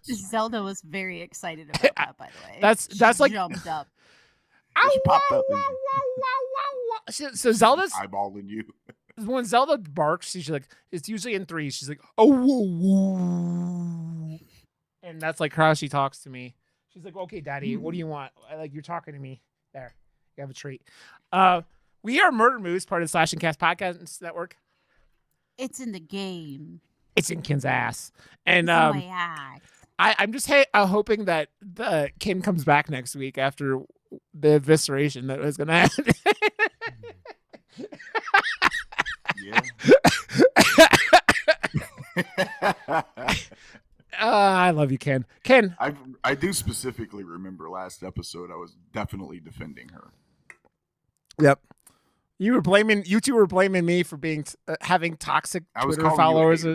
Zelda was very excited about that, by the way. That's like jumped up. She popped up and so Zelda's eyeballing you. when Zelda barks, she's like, it's usually in threes. She's like, oh, woo, woo. And that's like how she talks to me. She's like, okay, Daddy, what do you want? Like, you're talking to me. There, you have a treat. We are Murder Moose, part of the Slash and Cast Podcast Network. It's in the game. It's in Ken's ass, and It's in my ass. I'm just hoping that the Ken comes back next week after the evisceration that was gonna happen. Yeah. I love you, Ken. Ken, I do specifically remember last episode. I was definitely defending her. Yep. You two were blaming me for being having toxic Twitter followers.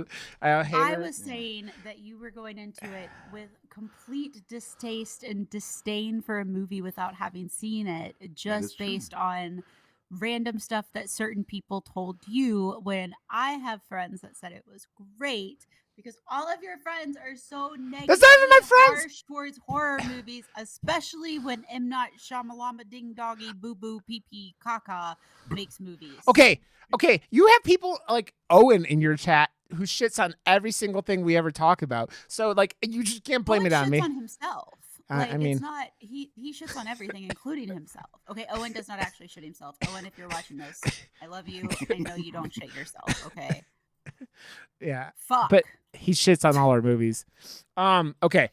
I was saying that you were going into it with complete distaste and disdain for a movie without having seen it, just based on random stuff that certain people told you, when I have friends that said it was great. Because all of your friends are so negative. That's not even my friends. Harsh towards horror movies, especially when M. Night Shyamalama Ding Doggy Boo Boo Pee Pee Caca makes movies. Okay. You have people like Owen in your chat who shits on every single thing we ever talk about. So like, you just can't blame Owen it on me. Shits on himself. Like, I mean, it's not he shits on everything, including himself. Okay, Owen does not actually shit himself. Owen, if you're watching this, I love you. I know you don't shit yourself. Okay. Yeah. Fuck. But he shits on all our movies. Okay.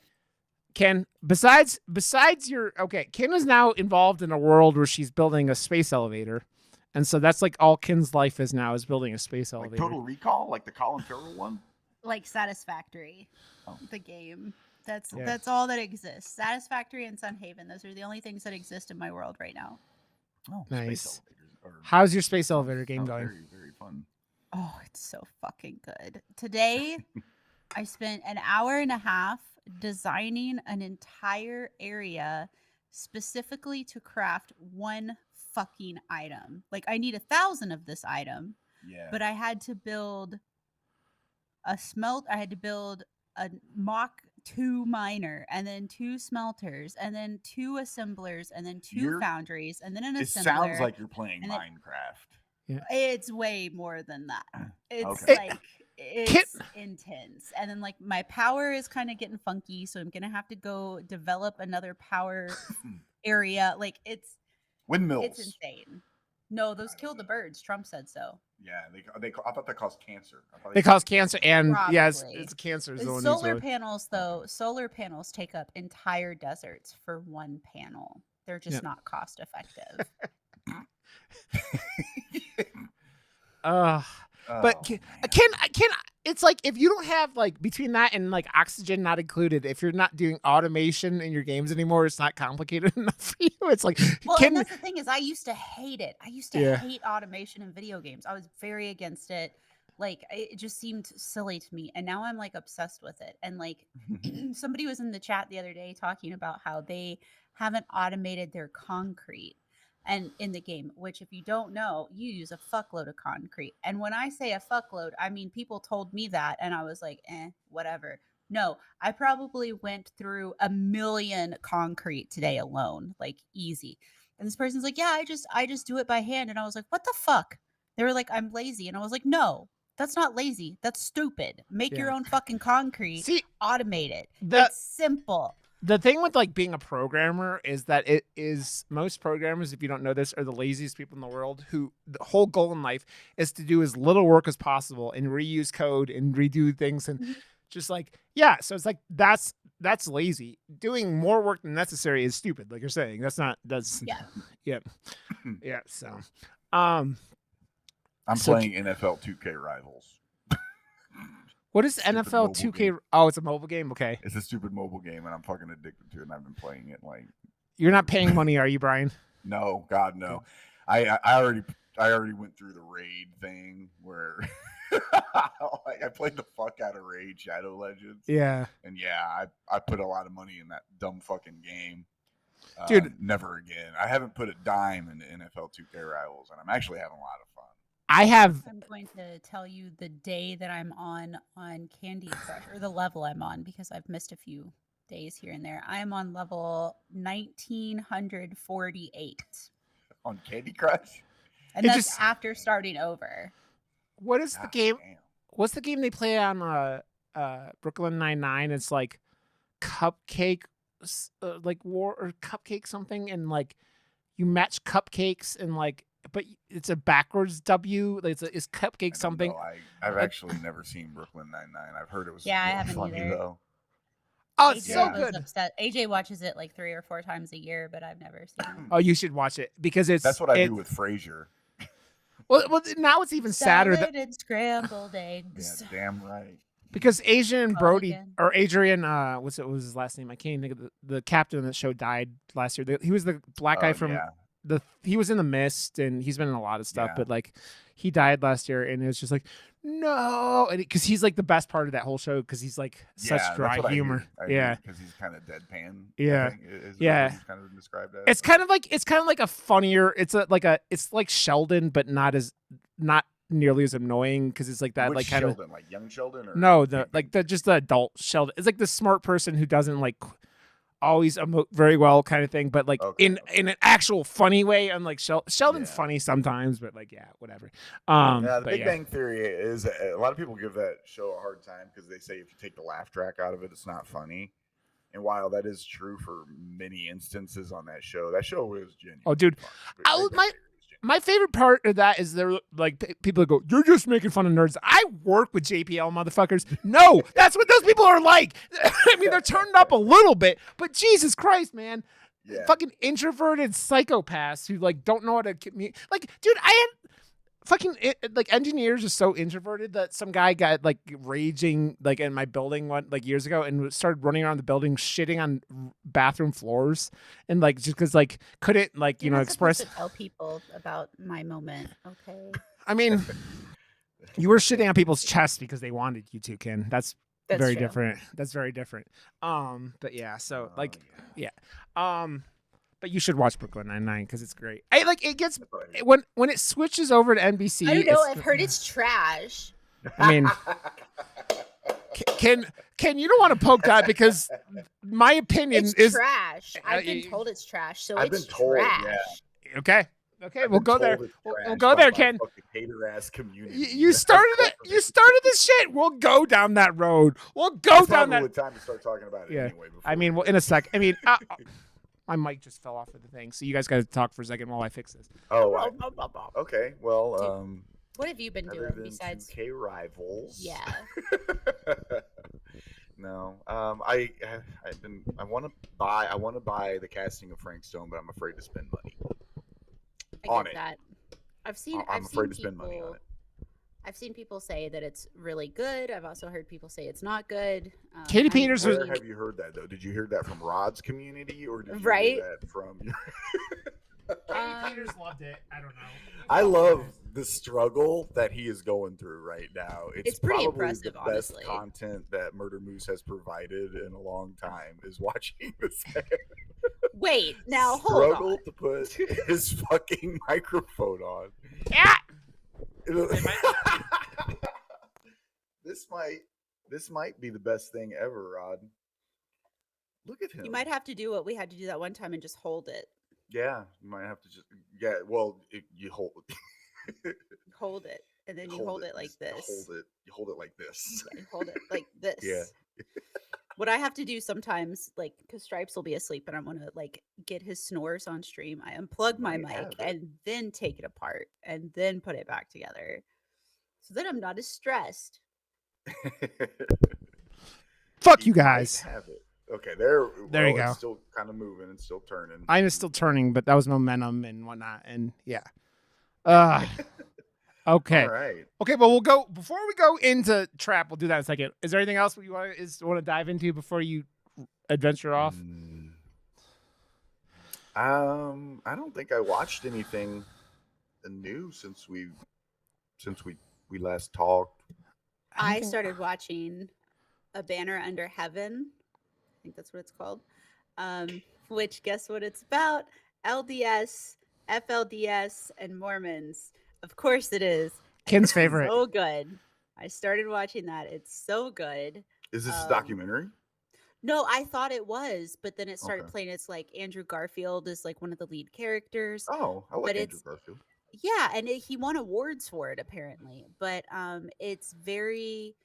Ken, besides your Ken is now involved in a world where she's building a space elevator. And so that's like all Ken's life is now, is building a space elevator. Like Total Recall, like the Colin Farrell one? Like Satisfactory. The game. That's all that exists. Satisfactory and Sunhaven. Those are the only things that exist in my world right now. Oh, nice. How's your space elevator game going? Very, very fun. Oh, it's so fucking good. Today, I spent an hour and a half designing an entire area specifically to craft one fucking item. Like, I need 1,000 of this item. Yeah. But I had to build a Mach 2 miner, and then 2 smelters, and then 2 assemblers, and then 2 foundries, and then an assembler. It sounds like you're playing Minecraft. Yeah. It's way more than that. It's it's intense. And then like my power is kind of getting funky, so I'm gonna have to go develop another power area. Like it's windmills. It's insane. No, those kill the birds. Trump said so. Yeah, I thought that caused cancer. They cause cancer, and yes, it's a cancer zone. Solar panels, though, solar panels take up entire deserts for one panel. They're just not cost effective. But can it's like, if you don't have like between that and like oxygen not included, if you're not doing automation in your games anymore, it's not complicated enough for you. It's like, and that's the thing is, I used to hate it. I used to hate automation in video games. I was very against it. Like, it just seemed silly to me, and now I'm like obsessed with it. And like, somebody was in the chat the other day talking about how they haven't automated their concrete. And in the game, which if you don't know, you use a fuckload of concrete. And when I say a fuckload, I mean, people told me that and I was like, whatever. No, I probably went through 1 million concrete today alone, like easy. And this person's like, yeah, I just do it by hand. And I was like, what the fuck? They were like, I'm lazy. And I was like, no, that's not lazy. That's stupid. Make your own fucking concrete. Automate it. It's simple. The thing with like being a programmer is that it is, most programmers, if you don't know this, are the laziest people in the world, who the whole goal in life is to do as little work as possible and reuse code and redo things and just like, so it's like, that's lazy. Doing more work than necessary is stupid, like you're saying. So I'm playing NFL 2K Rivals. What is NFL 2K? Game. Oh, it's a mobile game? Okay. It's a stupid mobile game, and I'm fucking addicted to it, and I've been playing it like... You're not paying money, are you, Brian? No, God, no. I already went through the raid thing where... I played the fuck out of Raid Shadow Legends. Yeah. And I put a lot of money in that dumb fucking game. Dude. Never again. I haven't put a dime into NFL 2K Rivals, and I'm actually having a lot of fun. I have. I'm going to tell you the day that I'm on Candy Crush, or the level I'm on, because I've missed a few days here and there. I'm on level 1948, On Candy Crush. and It that's just. after starting over. What is the God game? damn. What's the game they play on Brooklyn Nine-Nine? It's like cupcake, like war or cupcake something, and like you match cupcakes and like, but it's a backwards W. Like it's I cupcake don't something. know. I've actually never seen Brooklyn Nine-Nine. I've heard it was Yeah, I really haven't funny either. though. Oh, it's AJ so was good. upset. AJ watches it like 3 or 4 times a year, but I've never seen it. Oh, you should watch it because it's. That's what I do with Frasier. Well, now it's even sadder Salad and scrambled Yeah, eggs. damn right. because Adrian Brody Mulligan. or Adrian, what was his last name? I can't even think of the captain of the show died last year. He was the black guy from Yeah. he was in The Mist and he's been in a lot of stuff, Yeah. but like he died last year and it was just like no, and because he's like the best part of that whole show because he's like such Yeah, dry that's what humor. Yeah, because he's kind of deadpan. Yeah. I think, is Yeah. what he's kind of described as. it's kind of like a funnier. It's like Sheldon, but not nearly as annoying because it's like that Which like kind of. Sheldon, like young Sheldon, or No, Big the just the adult Sheldon. It's like the smart person who doesn't like always emote very well kind of thing, but like in an actual funny way. Unlike Sheldon's Yeah. funny sometimes, but like yeah, whatever. Yeah, the but Big yeah. Bang Theory is a lot of people give that show a hard time because they say if you take the laugh track out of it, it's not funny. And while that is true for many instances on that show is genuine. Oh, dude, fun. I Big would- Bang Theory is genuine. My favorite part of that is they're like people that go, "You're just making fun of nerds." I work with JPL motherfuckers. No, that's what those people are like. I mean, they're turned up a little bit, but Jesus Christ, man. Yeah. Fucking introverted psychopaths who like don't know how to communicate. Like, dude, I had fucking like engineers are so introverted that some guy got like raging like in my building years ago and started running around the building shitting on bathroom floors and like just because like couldn't like You're not express. supposed to tell people about my moment, okay? I mean, you were shitting on people's chests because they wanted you to, Ken. That's very true. different. That's very different. But yeah, so like yeah. but you should watch Brooklyn Nine-Nine because it's great. It gets That's what I hear. when it switches over to NBC. I don't know. it's- I've heard it's trash. I mean, Ken, you don't want to poke that because my opinion It's is trash. I've you- been told it's trash, so I've it's been told, trash. yeah. okay. Okay, I've we'll been go there. told it's We'll trash go by there, my Ken. fucking hater-ass community. You started it. You started this shit. We'll go down that road. We'll go It's down probably that. time to start talking about it Yeah. anyway. I mean, well, in a sec. I mean, my mic just fell off of the thing, so you guys got to talk for a second while I fix this. Okay. Well, What have you been other doing than besides? 2K Rivals. Yeah. No. I want to buy the casting of Frank Stone, but I'm afraid to spend money. I On get it. that. I've seen. I'm I've afraid seen to spend money on people- it. I've seen people say that it's really good. I've also heard people say it's not good. Katie I'm Peters was- Where have you heard that though? Did you hear that from Rod's community, or did you Right? hear that from? loved it. I don't know. I love the struggle that he is going through right now. It's pretty probably impressive, the honestly. best content that Murder Moose has provided in a long time is watching this man Wait, now hold struggle on. to put his fucking microphone on. Yeah. This might be the best thing ever, Rod. Look at him. You might have to do what we had to do that one time and just hold it. Yeah, you might have to just well, you hold Hold it, and then you hold it like just this. You hold it like this. Yeah, you hold it like this. Yeah. What I have to do sometimes, like, because Stripes will be asleep and I want to, like, get his snores on stream, I unplug my Might have mic it. and then take it apart and then put it back together. So then I'm not as stressed. Fuck you might guys. have it. Okay, there you go. It's still kind of moving and still turning. Mine is still turning, but that was momentum and whatnot, and yeah. Okay. All right. Okay, but we'll go before we go into trap. We'll do that in a second. Is there anything else you want to dive into before you adventure off? I don't think I watched anything new since we last talked. I started watching A Banner Under Heaven. I think that's what it's called. Which, guess what it's about? LDS, FLDS, and Mormons. Of course it is. Ken's It's favorite. so good. I started watching that. It's so good. Is this a Um, documentary? No, I thought it was, but then it started Okay. playing. It's like Andrew Garfield is like one of the lead characters, Oh, I like but Andrew it's Garfield. yeah, and he won awards for it apparently. But it's very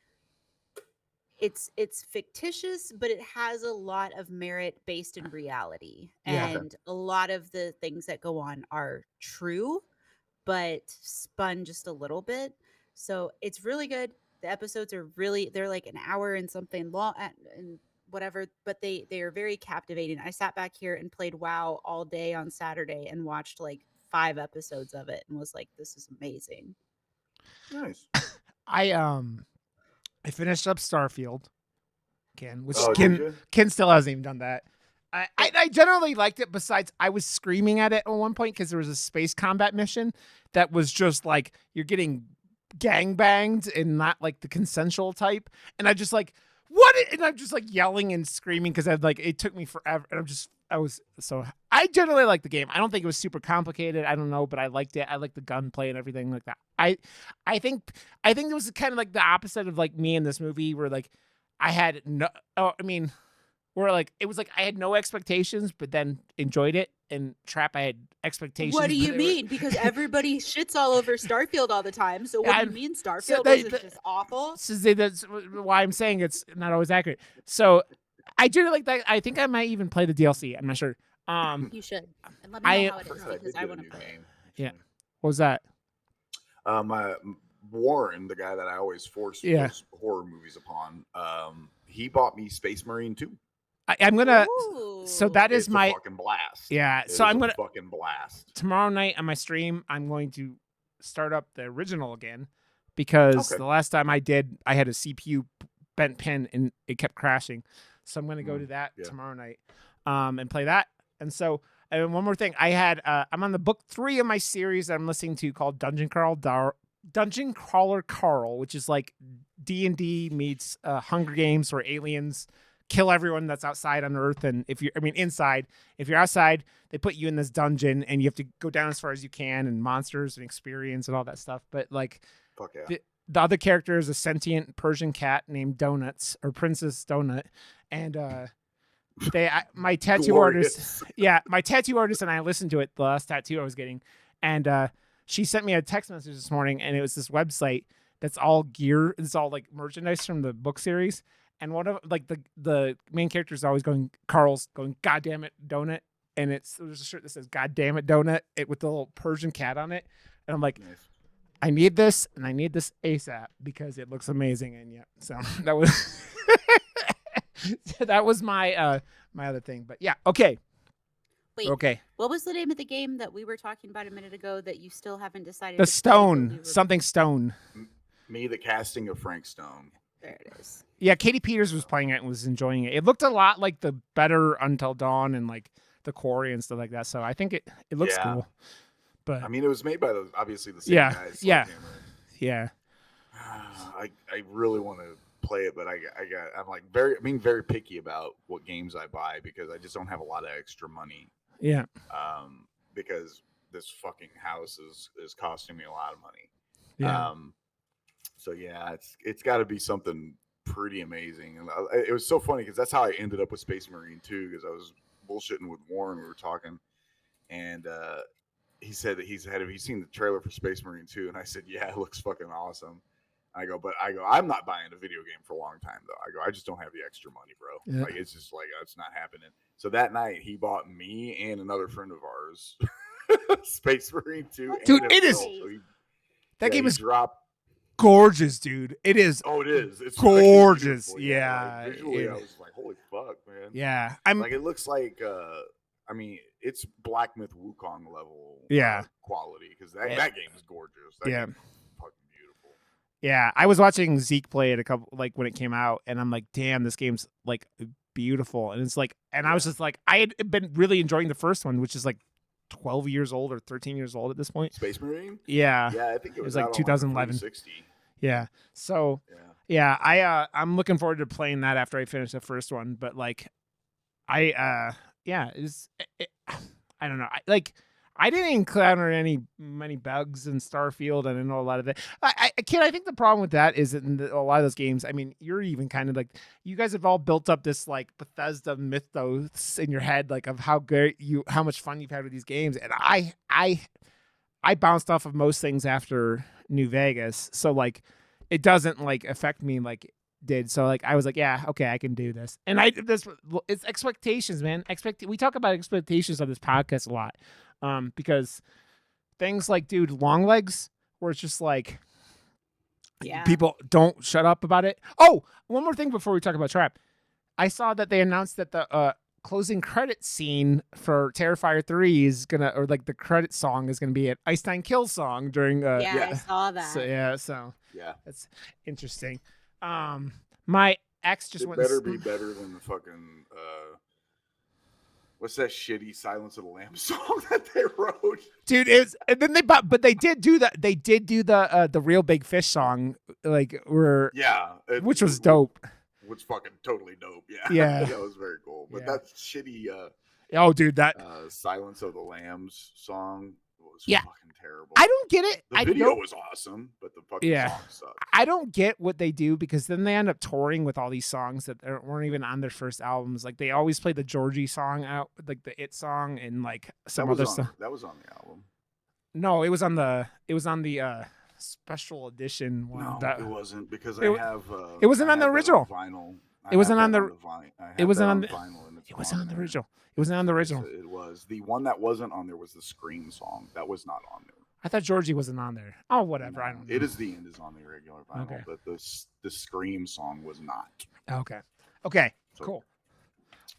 it's fictitious, but it has a lot of merit based in reality, Yeah. Okay. and a lot of the things that go on are true, but spun just a little bit. So it's really good. The episodes are really they're like an hour and something long and whatever, but they are very captivating. I sat back here and played WoW all day on Saturday and watched like 5 episodes of it and was like, this is amazing. Nice. I finished up Starfield, Ken, which Oh, did Ken you? Ken still hasn't even done that. I generally liked it. Besides, I was screaming at it at one point because there was a space combat mission that was just like you're getting gangbanged and not like the consensual type, and I just like what? And I'm just like yelling and screaming because I like it took me forever, and I generally like the game. I don't think it was super complicated. I don't know, but I liked it. I like the gunplay and everything like that. I think it was kind of like the opposite of like me in this movie where like I had no. Oh, I mean, where like it was like I had no expectations, but then enjoyed it. And Trap, I had expectations. What do but you they were- mean? Because everybody shits all over Starfield all the time. So what do you mean Starfield they- wasn't just awful? That's why I'm saying it's not always accurate. So I generally like that. I think I might even play the DLC. I'm not sure. You should. And let me know how I it is forgot I because did I get a want to new play it. game. Yeah. actually. What was that? My Warren, the guy that I always force Yeah. those horror movies upon, he bought me Space Marine 2. I'm gonna. Ooh. So that is It's my a fucking blast. yeah. It So is I'm a gonna fucking blast. tomorrow night on my stream. I'm going to start up the original again because Okay. the last time I did, I had a CPU bent pin and it kept crashing. So I'm gonna go to that yeah. tomorrow night, and play that. And so, and one more thing, I'm on the book 3 of my series that I'm listening to called Dungeon Crawler Carl, which is like D&D meets Hunger Games where aliens kill everyone that's outside on Earth, and inside. If you're outside, they put you in this dungeon, and you have to go down as far as you can, and monsters and experience and all that stuff. But like Fuck yeah. the other character is a sentient Persian cat named Donuts or Princess Donut, and my tattoo artist, my tattoo artist and I listened to it, the last tattoo I was getting, and she sent me a text message this morning, and it was this website that's all gear, it's all like merchandise from the book series, and one of like the main character is always Carl's going, "God damn it, donut," and there's a shirt that says "God damn it, donut," with the little Persian cat on it, and I'm like, Nice. I need this, and I need this ASAP because it looks amazing, and yeah, so that was that was my my other thing, but yeah, okay. Wait, Okay. what was the name of the game that we were talking about a minute ago that you still haven't decided? The to play, but Stone. we were- Something Stone. Me, the casting of Frank Stone. There it is. Yeah, Katie Peters was playing it and was enjoying it. It looked a lot like the Better Until Dawn and like the Quarry and stuff like that. So I think it looks Yeah. cool. But I mean, it was made by obviously the same Yeah, guys. yeah. Sledgehammer. yeah. I really want to play it, but I'm being very picky about what games I buy because I just don't have a lot of extra money. Yeah. Because this fucking house is costing me a lot of money. Yeah. So yeah, it's got to be something pretty amazing, and it was so funny because that's how I ended up with Space Marine 2 because I was bullshitting with Warren. We were talking, and he said that have you seen the trailer for Space Marine 2? And I said, yeah, it looks fucking awesome. I'm not buying a video game for a long time though. I just don't have the extra money, bro. Yeah. Like it's just like it's not happening. So that night he bought me and another friend of ours Space Marine 2. Dude, and it is- himself. So That game he is dropped. gorgeous, dude. It is. Oh, it is. It's gorgeous. beautiful, Yeah, like, visually, it- I was like, holy fuck, man. Yeah. Like it looks like I mean, it's Black Myth Wukong level Yeah. quality because Yeah. that game is gorgeous. That Yeah. game is fucking beautiful. Yeah, I was watching Zeke play it when it came out, and I'm like, damn, this game's like beautiful. And it's like, and I was just like, I had been really enjoying the first one, which is like 12 years old or 13 years old at this point. Space Marine? Yeah. Yeah, I think it was was like out on, 2011. 360. Yeah. So Yeah. yeah, I'm looking forward to playing that after I finish the first one. But like, I don't know. I didn't encounter many bugs in Starfield. I didn't know a lot of it. I think the problem with that is that in a lot of those games, I mean, you're even kind of like, you guys have all built up this like Bethesda mythos in your head, like of how much fun you've had with these games, and I bounced off of most things after New Vegas, so like it doesn't like affect me like it did. So like I was like, yeah, okay, I can do this. And it's expectations, man. We talk about expectations on this podcast a lot. Because things like, dude, long legs, where it's just like, Yeah. people don't shut up about it. Oh, one more thing before we talk about Trap. I saw that they announced that the closing credit scene for Terrifier 3 is gonna, or like the credit song is gonna be an Einstein Kill song during. Yeah, Yeah. I saw that. So yeah, so Yeah. that's interesting. My ex just It went. better be better than the fucking what's that shitty Silence of the Lambs song that they wrote? Dude, and then but they did do that. They did do the Real Big Fish song, like Yeah, which was dope. Which fucking totally dope. Yeah, Yeah. that was very cool. But Yeah. that shitty Oh, dude, that Silence of the Lambs song was Yeah. fucking terrible. I don't get it. The video was awesome, but the fucking Yeah. song sucked. I don't get what they do, because then they end up touring with all these songs that weren't even on their first albums. Like they always play the Georgie song out, like the It song, and like some other stuff. That was on the album. No, it was on the special edition one. No, that, it wasn't, because it wa- I have. it wasn't I on the had that original. Vinyl. It wasn't on the- It wasn't on the- vinyl, and it's it was on on the there. original. It wasn't on the original. It was the one that wasn't on there was the Scream song. That was not on there. I thought Georgie wasn't on there. Oh, whatever. I No, don't know. It is the End is on the regular vinyl, Okay. but the Scream song was not. Okay. Okay. So- Cool.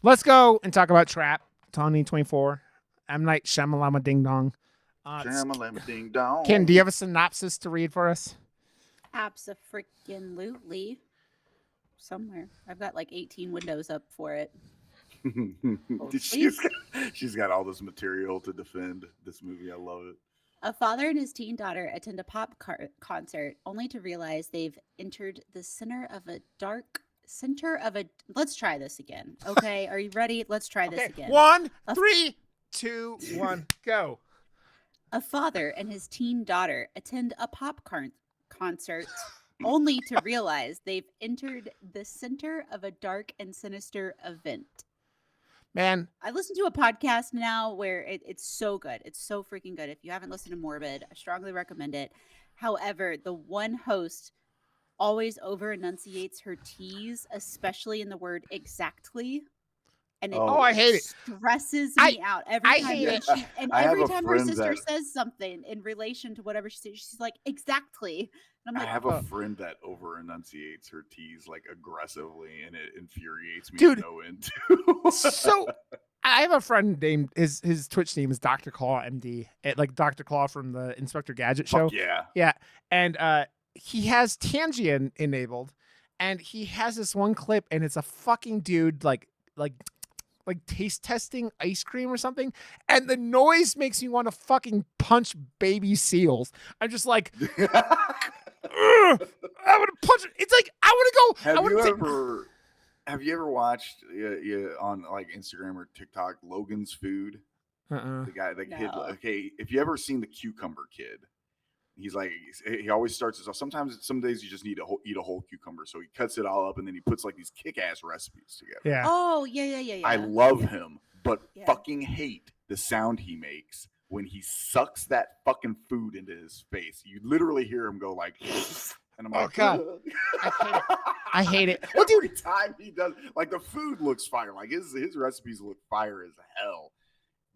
Let's go and talk about Trap 2024. M. Night Shyamalama Ding Dong. Shamalama ding dong. Ken, do you have a synopsis to read for us? Abso-freaking-lutely. Somewhere. I've got like 18 windows up for it. She's got all this material to defend this movie. I love it. A father and his teen daughter attend a pop concert only to realize they've entered the center of a. Let's try this again. Okay. Are you ready? Let's try this again. 1, A- 3, 2, 1, go. A father and his teen daughter attend a pop concert only to realize they've entered the center of a dark and sinister event. Man, I listen to a podcast now where it's so good. It's so freaking good. If you haven't listened to Morbid, I strongly recommend it. However, the one host always over enunciates her T's, especially in the word exactly. And it Oh, I hate it. stresses I- me out every I time. hate that it. she- and I have every a time her friend sister that- says something in relation to whatever she says, she's like, exactly. And I'm I like, have Oh. a friend that over enunciates her T's like aggressively, and it infuriates me Dude. to no end. Too. So I have a friend named his Twitch name is Dr. Claw MD, like Dr. Claw from the Inspector Gadget show. Fuck yeah. Yeah, and he has Tangian enabled, and he has this one clip, and it's a fucking dude like taste testing ice cream or something, and the noise makes me want to fucking punch baby seals. I'm just like, "Ugh, I want to punch it. It's like I want to go. I Have want you to. ever have you ever watched on like Instagram or TikTok Logan's Food? The guy that kid. No. Okay, if you ever seen the Cucumber Kid, he's like he always starts his. Sometimes some days you just need to eat a whole cucumber, so he cuts it all up and then he puts like these kick-ass recipes together. Yeah. oh, yeah. I love him, but Yeah. fucking hate the sound he makes when he sucks that fucking food into his face. You literally hear him go like, and I'm Oh, like, God. "Ugh." I hate it. Well, dude, Every time he does, like the food looks fire. Like his recipes look fire as hell.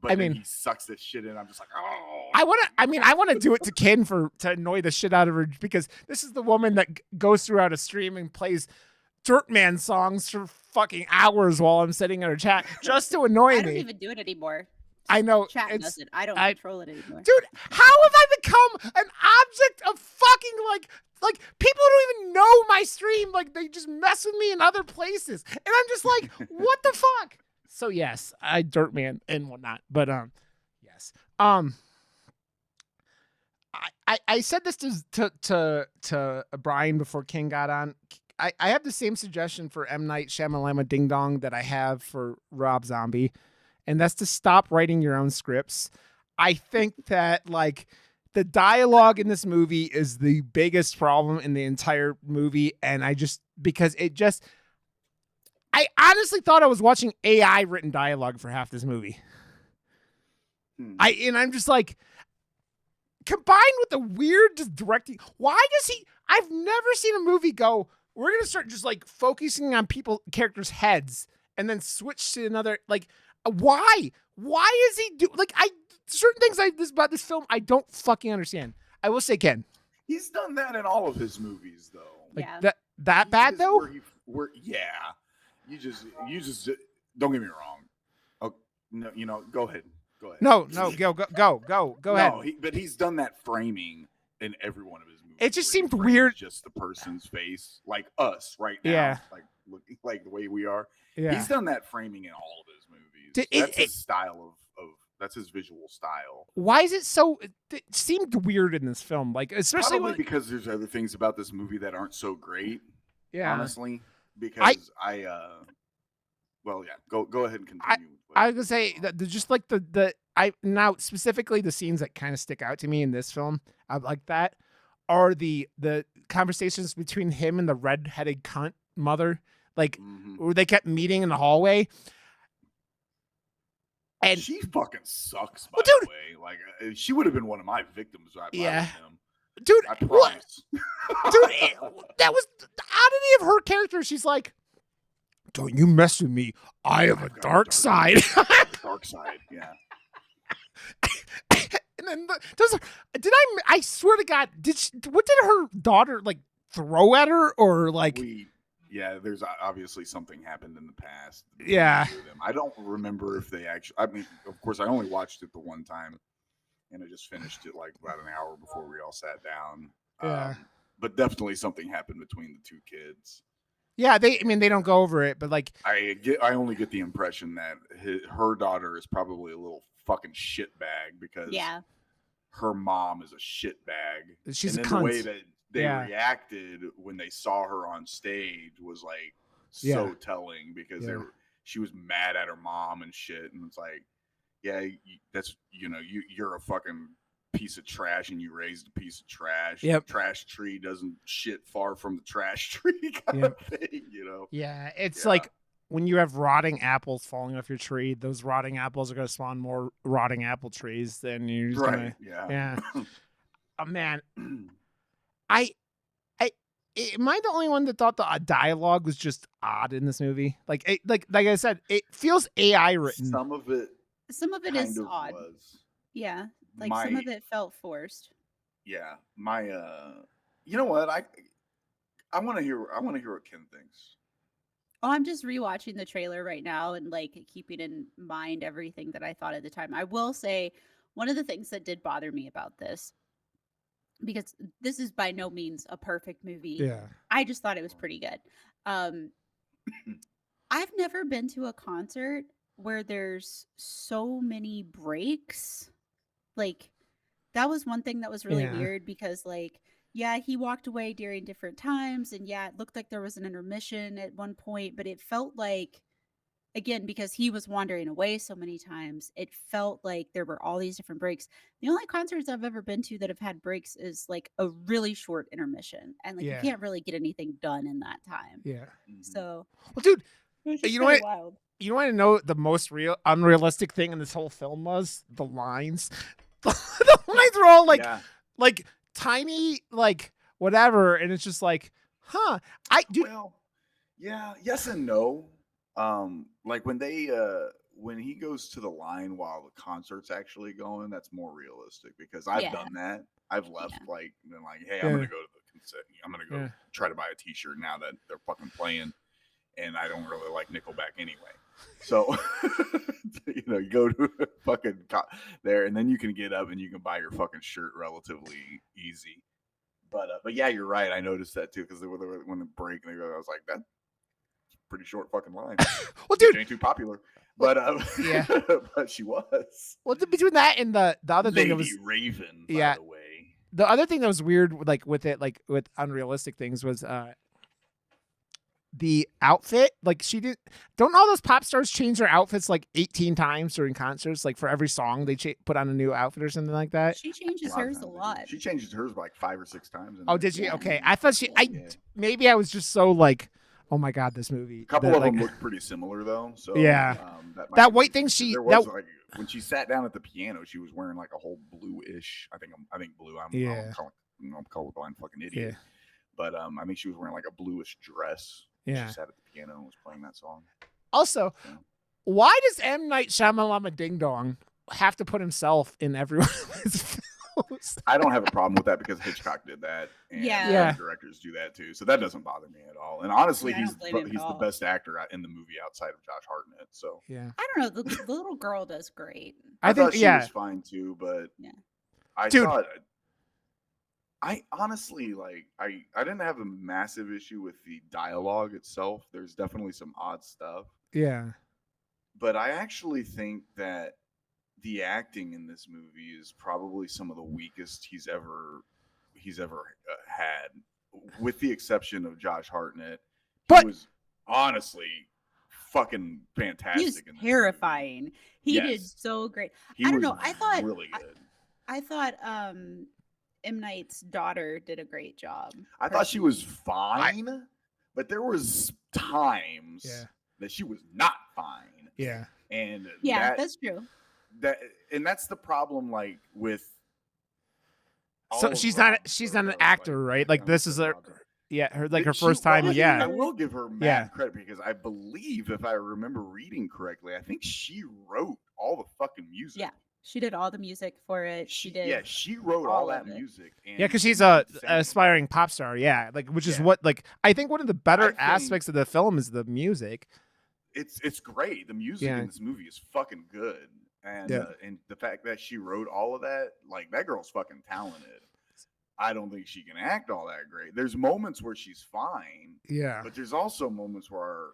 But I then mean- he sucks this shit in. I'm just like, oh. I want to do it to Ken to annoy the shit out of her, because this is the woman that goes throughout a stream and plays Dirtman songs for fucking hours while I'm sitting in her chat just to annoy I don't me. even do it anymore. I know. Chat it's- does it. I don't I- control it anymore. Dude, how have I become an object of fucking like people don't even know my stream, like they just mess with me in other places, and I'm just like, what the fuck? So yes, I Dirtman and whatnot, but yes, I said this to Brian before King got on. I have the same suggestion for M. Night Shyamalama Ding Dong that I have for Rob Zombie, and that's to stop writing your own scripts. I think that like the dialogue in this movie is the biggest problem in the entire movie, and because I honestly thought I was watching AI written dialogue for half this movie. I'm just like, combined with the weird just directing. Why does he? I've never seen a movie go, we're gonna start just like focusing on characters' heads, and then switch to another. Like, why? Why is he do like certain things about this film I don't fucking understand. I will say, Ken, He's done that in all of his movies, though. like Yeah. that bad though. Yeah. You just don't get me wrong. Oh no, go ahead. Go ahead. No, go ahead. No, but he's done that framing in every one of his movies. It just where he seemed frames weird. Just the person's face, like us right now, Yeah. like looking like the way we are. Yeah. He's done that framing in all of his movies. That's his style of that's his visual style. Why is it so? It seemed weird in this film, like especially Probably because there's other things about this movie that aren't so great. yeah. Honestly, because well, yeah. Go ahead and continue. I was gonna say that just like now specifically the scenes that kind of stick out to me in this film, I like that, are the conversations between him and the redheaded cunt mother, like where they kept meeting in the hallway. And she fucking sucks, by Well, the way. Like she would have been one of my victims. Right? Yeah. Him. dude, I what? promise. Dude, that was the oddity of her character. She's like, "Don't you mess with me. I have a I've got a dark side." Dark side, yeah. And then I swear to God, what did her daughter like throw at her or like? There's obviously something happened in the past. Yeah. I don't remember if they actually. I mean, of course, I only watched it the one time, and I just finished it like about an hour before we all sat down. Yeah. But definitely something happened between the two kids. Yeah, they don't go over it, but like I only get the impression that her daughter is probably a little fucking shitbag because her mom is a shitbag. She's and a then cunt. the way that they reacted when they saw her on stage was like so telling because she was mad at her mom and shit, and it's like, that's you're a fucking piece of trash and you raised a piece of trash. Yep. Trash tree doesn't shit far from the trash tree kind of thing, Yeah, it's like when you have rotting apples falling off your tree, those rotting apples are going to spawn more rotting apple trees than you're just going to. Yeah. Oh, man. Am I the only one that thought the dialogue was just odd in this movie? Like I said, it feels AI written. Some of it is odd. Was. Yeah. Like some of it felt forced. Yeah. You know what? I want to hear what Ken thinks. Oh, I'm just rewatching the trailer right now and like keeping in mind everything that I thought at the time. I will say one of the things that did bother me about this, because this is by no means a perfect movie. Yeah. I just thought it was pretty good. I've never been to a concert where there's so many breaks. Like that was one thing that was really weird because like, he walked away during different times and it looked like there was an intermission at one point, but it felt like, again, because he was wandering away so many times, it felt like there were all these different breaks. The only concerts I've ever been to that have had breaks is like a really short intermission. And like you can't really get anything done in that time. Yeah. So, well, dude, you know what? Wild. You want to know the most unrealistic thing in this whole film was? The lines. The lines were all like tiny, like whatever. And it's just like, huh. Yes and no. Like when he goes to the line while the concert's actually going, that's more realistic because I've done that. I've left like been like, hey, I'm gonna go to the concert. I'm gonna go try to buy a t-shirt now that they're fucking playing, and I don't really like Nickelback anyway. So you go to fucking there, and then you can get up and you can buy your fucking shirt relatively easy. But yeah, you're right. I noticed that too because when the break, I was like, that's pretty short fucking line. Well, dude, she ain't too popular, but but she was. Well, between that and the other thing that was Raven, by the way. The other thing that was weird, like with it, like with unrealistic things, was the outfit. Like she did. Don't all those pop stars change their outfits like 18 times during concerts? Like for every song they put on a new outfit or something like that. She changes lot of hers a times they do. lot. She changes hers like 5 or 6 times. Oh, did she? Yeah. Okay, I thought she. Yeah. Maybe I was just so like, oh my god, this movie. A couple that, of like, them look pretty similar though. So Yeah. might That be white thing different. she- there was that- like when she sat down at the piano, she was wearing like a whole bluish. I think blue. Yeah. I'm colorblind fucking idiot. Yeah. But I think she was wearing like a bluish dress. Yeah. She sat at the piano and was playing that song. Also, Yeah. why does M. Night Shyamalan Ding Dong have to put himself in every one of his films? I don't have a problem with that because Hitchcock did that, and Yeah. Yeah. other directors do that too. So that doesn't bother me at all. And honestly, Yeah, I don't blame him at he's the all. best actor in the movie outside of Josh Hartnett. So Yeah, I don't know. The little girl does great. I thought think she yeah. was fine too, but Yeah. I Dude. thought I honestly like I didn't have a massive issue with the dialogue itself. There's definitely some odd stuff, Yeah, but I actually think that the acting in this movie is probably some of the weakest he's ever had, with the exception of Josh Hartnett. But- he was honestly fucking fantastic. He was in this movie. terrifying. He did Yes. so great. He I don't was know, I thought- really good. I thought M. Night's daughter did a great job. I thought she was personally. fine, but there was times Yeah. that she was not fine, yeah, and Yeah, that's true. that's the problem. Like with, So all of she's her not an like, actor, right? Like this is her Did her she- first time. well, Yeah, I will give her mad Yeah. credit because I believe, if I remember reading correctly, I think she wrote all the fucking music. Yeah, she did all the music for it. She did. Yeah, she wrote all all that of it. music. And yeah, because she's it's a insane. aspiring pop star. Yeah, like which is Yeah. what like I think one of the better think- aspects of the film is the music. It's great. The music Yeah. in this movie is fucking good, and Yeah. and the fact that she wrote all of that, like that girl's fucking talented. I don't think she can act all that great. There's moments where she's fine, Yeah, but there's also moments where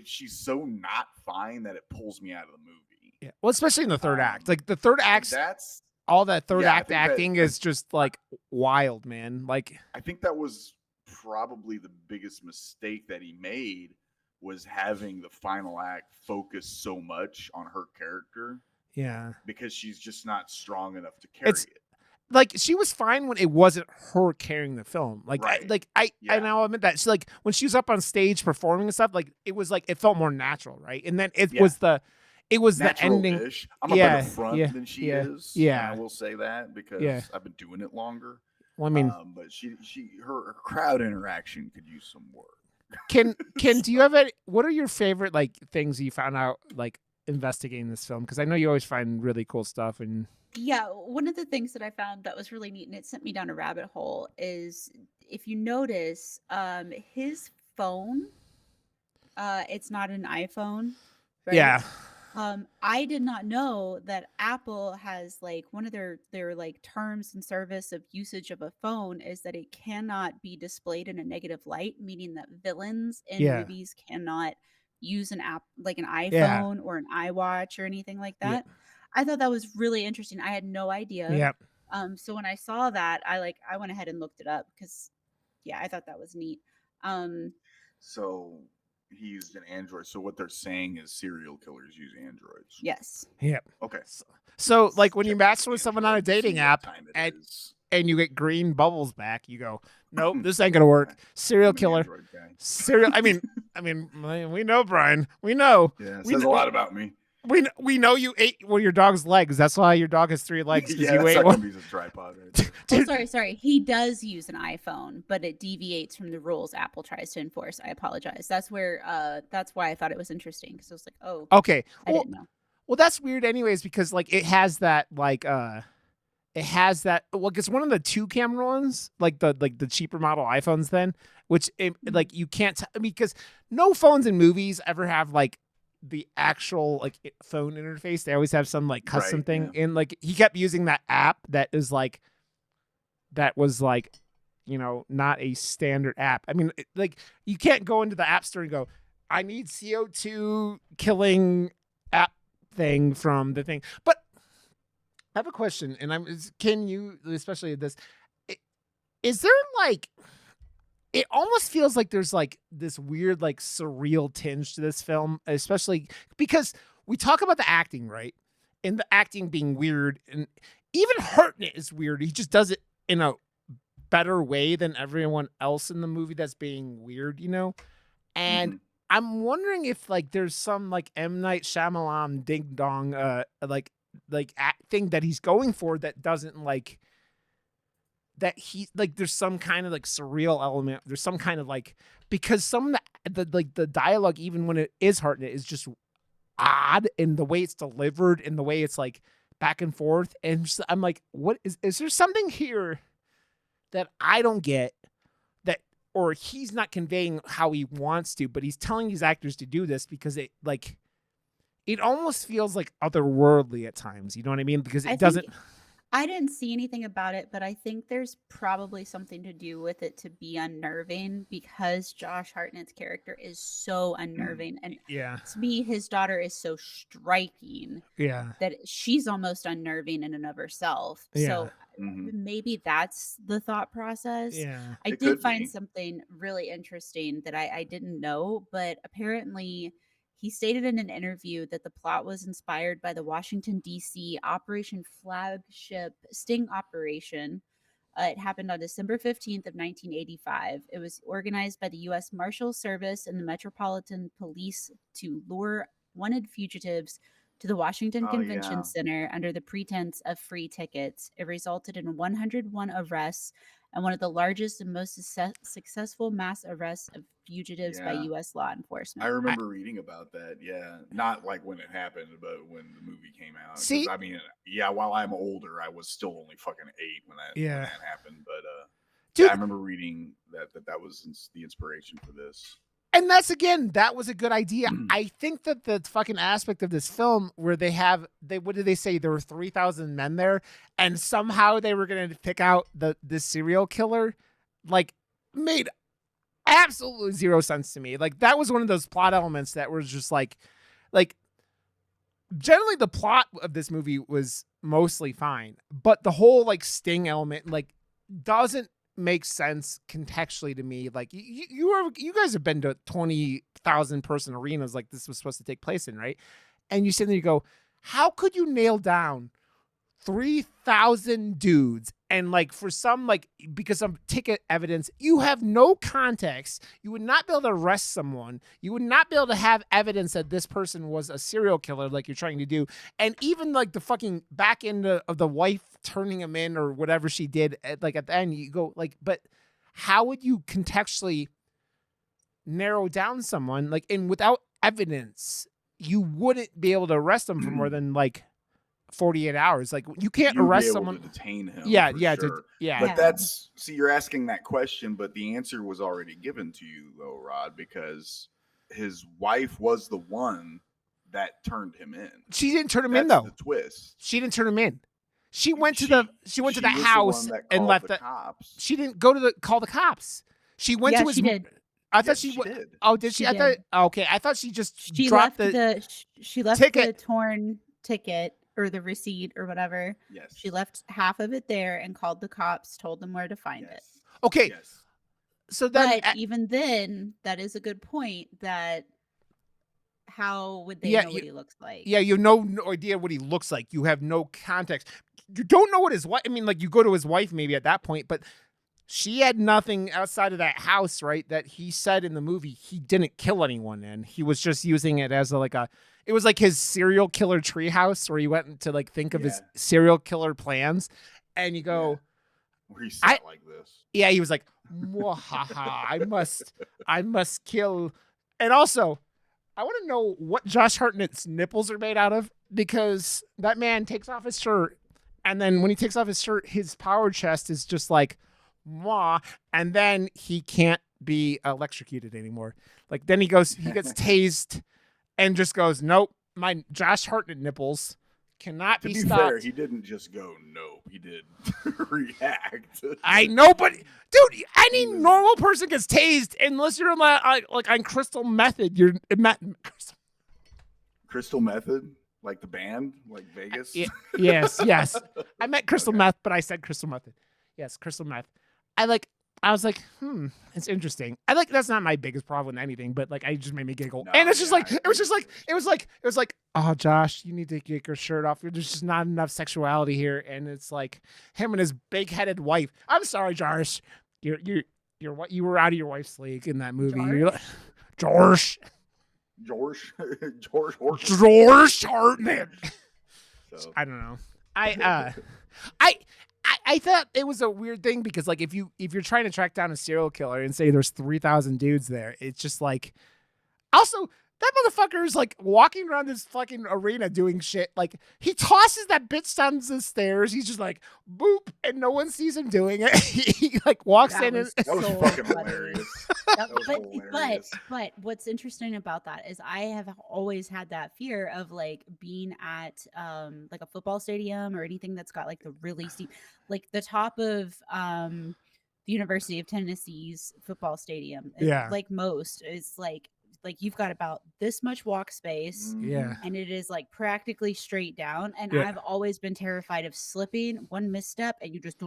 she's so not fine that it pulls me out of the movie. yeah. Well, especially in the third act. Um, Like the third And act, that's all that third yeah, I act think that- acting is just like wild, man. Like I think that was probably the biggest mistake that he made, was having the final act focus so much on her character, yeah. because she's just not strong enough to carry It's- it. Like she was fine when it wasn't her carrying the film. Like Right. I Yeah. now admit that. She like when she was up on stage performing and stuff, like it was like it felt more natural, right? And then it Yeah. was the ending. Natural-ish. I'm a Yeah, better front yeah, than she yeah, is. yeah. and I will say that because Yeah. I've been doing it longer. Well, I mean, But her crowd interaction could use some work. can do you have any? What are your favorite like things you found out like investigating this film? Because I know you always find really cool stuff and Yeah, one of the things that I found that was really neat and it sent me down a rabbit hole is if you notice, his phone, it's not an iPhone, right? yeah, I did not know that Apple has like one of their like terms and service of usage of a phone is that it cannot be displayed in a negative light, meaning that villains in Yeah. movies cannot use an app like an iPhone Yeah. or an iWatch or anything like Yeah. that. I thought that was really interesting. I had no idea. yeah. So when I saw that, I went ahead and looked it up because yeah, I thought that was neat. So he used an Android. So what they're saying is serial killers use Androids. Yes. Okay. So like when you Check match the with someone on a Android and see dating what app time it and is. and you get green bubbles back, you go, nope, this ain't gonna work. Serial I'm an killer. Android guy. Serial. I mean, we know, Brian. We know. Yeah, it We says a know- lot about me. We know you ate one of your dog's legs. That's why your dog has 3 legs. 'Cause Yeah, you that's ate not one. gonna be a tripod right there. Oh, Dude, sorry. He does use an iPhone, but it deviates from the rules Apple tries to enforce. I apologize. That's why I thought it was interesting because I was like, oh, okay. I Well, didn't know. well, that's weird, anyways, because like it has that well, it's one of the 2 camera ones, like the cheaper model iPhones then, which like you can't because no phones in movies ever have like the actual like phone interface. They always have some like custom Right, thing, and like he kept using that app that was like not a standard app. I mean, like you can't go into the app store and go, I need CO2 killing app thing from the thing. But I have a question, and can you, especially this, is there like it almost feels like there's like this weird like surreal tinge to this film, especially because we talk about the acting, right? And the acting being weird, and even Hartnett is weird. He just does it in a better way than everyone else in the movie that's being weird, you know? And Mhm. I'm wondering if like there's some like M. Night Shyamalan ding dong thing that he's going for that doesn't like that he like there's some kind of like surreal element. There's some kind of like because some of the dialogue, even when it is Hartnett, is just odd in the way it's delivered and the way it's like back and forth. And just, I'm like, what is there something here that I don't get that, or he's not conveying how he wants to, but he's telling these actors to do this because it almost feels like otherworldly at times. You know what I mean? Because I it doesn't. think I didn't see anything about it, but I think there's probably something to do with it to be unnerving because Josh Hartnett's character is so unnerving. And Yeah. to me, his daughter is so striking Yeah. that she's almost unnerving in and of herself. Yeah. So Mhm. maybe that's the thought process. Yeah. I It did could find be. something really interesting that I didn't know, but apparently he stated in an interview that the plot was inspired by the Washington, D.C. Operation Flagship Sting Operation. It happened on December 15th of 1985. It was organized by the U.S. Marshal Service and the Metropolitan Police to lure wanted fugitives to the Washington Oh Convention yeah. Center under the pretense of free tickets. It resulted in 101 arrests and one of the largest and most successful mass arrests of fugitives by Yeah. U.S. law I enforcement. remember reading about that. Yeah, not like when it happened, but when the movie came out. Because See? I mean, yeah, while I'm older, I was still only fucking 8 when Yeah. that happened. But Dude, yeah, I remember reading that was the inspiration for this. and that's again, that was a good idea. I think that the fucking aspect of this film where what did they say? There were 3,000 men there, and somehow they were gonna pick out the serial killer, like made absolutely zero sense to me. Like that was one of those plot elements that was just like generally the plot of this movie was mostly fine, but the whole like sting element like doesn't make sense contextually to me. Like you guys have been to 20,000 person arenas like this was supposed to take place in, right? And you sit there, you go, how could you nail down 3,000 dudes and like for some like because of ticket evidence you have no context, you would not be able to arrest someone, you would not be able to have evidence that this person was a serial killer like you're trying to do, and even like the fucking back end of the wife turning him in or whatever she did at the end, you go like, but how would you contextually narrow down someone like, and without evidence you wouldn't be able to arrest them for more than like 48 hours. Like you can't You'd be arrest able someone. to detain him. Yeah, for yeah, sure. But Yeah. that's you're asking that question, but the answer was already given to you though, Rod, because his wife was the one that turned him in. She didn't turn him in That's though. the twist. She didn't turn him in. She went to She- the she house was the one that and called left the cops. She didn't go to call the cops. She went Yeah, to his she did. I thought Yes, she she went. did. Oh, did she? She I did. thought okay. I thought she just She dropped left she left ticket. the torn ticket or the receipt or whatever. Yes. She left half of it there and called the cops, told them where to find it. Yes. Okay, Yes. so then But even then, that is a good point that how would they Yeah, know what he looks like? yeah, you have no idea what he looks like. You have no context. You don't know what his wife. I mean, like you go to his wife maybe at that point, but she had nothing outside of that house, right? That he said in the movie he didn't kill anyone in. He was just using it as it was like his serial killer treehouse where he went to like think of his Yeah. serial killer plans, and you go, Where he sat like this. yeah, he was like, "Mwahaha, I must kill." And also, I want to know what Josh Hartnett's nipples are made out of, because that man takes off his shirt, and then when he takes off his shirt, his power chest is just like, "Mwah," and then he can't be electrocuted anymore. Like then he gets tased, and just goes, "Nope, my Josh Hartnett nipples cannot To be be stopped." fair, he didn't just go nope. He did react. I know, but dude, any normal person gets tased unless you're on crystal method. You're Crystal Method, like the band, like Vegas. yes. I meant crystal meth, but I said crystal method. Yes, crystal meth. I like I was like, it's interesting. I like that's not my biggest problem with anything, but like I just made me giggle. No, And it's just yeah, like I it was just agree. like it was like, oh Josh, you need to get your shirt off. There's just not enough sexuality here. And it's like him and his big headed wife. I'm sorry, Josh. You were out of your wife's league in that movie. You're like, Josh. George Horton. George Hartman. So, I don't know. I thought it was a weird thing because like if you're trying to track down a serial killer and say there's 3,000 dudes there, it's just like also that motherfucker is like walking around this fucking arena doing shit. Like he tosses that bitch down the stairs. He's just like boop, and no one sees him doing it. He like walks That in was and that was so fucking funny. hilarious. That- That was but hilarious. what's interesting about that is I have always had that fear of like being at like a football stadium or anything that's got like the really steep, like the top of the University of Tennessee's football stadium. Yeah. Like most is like you've got about this much walk space. yeah. And it is like practically straight down. And Yeah. I've always been terrified of slipping one misstep and you just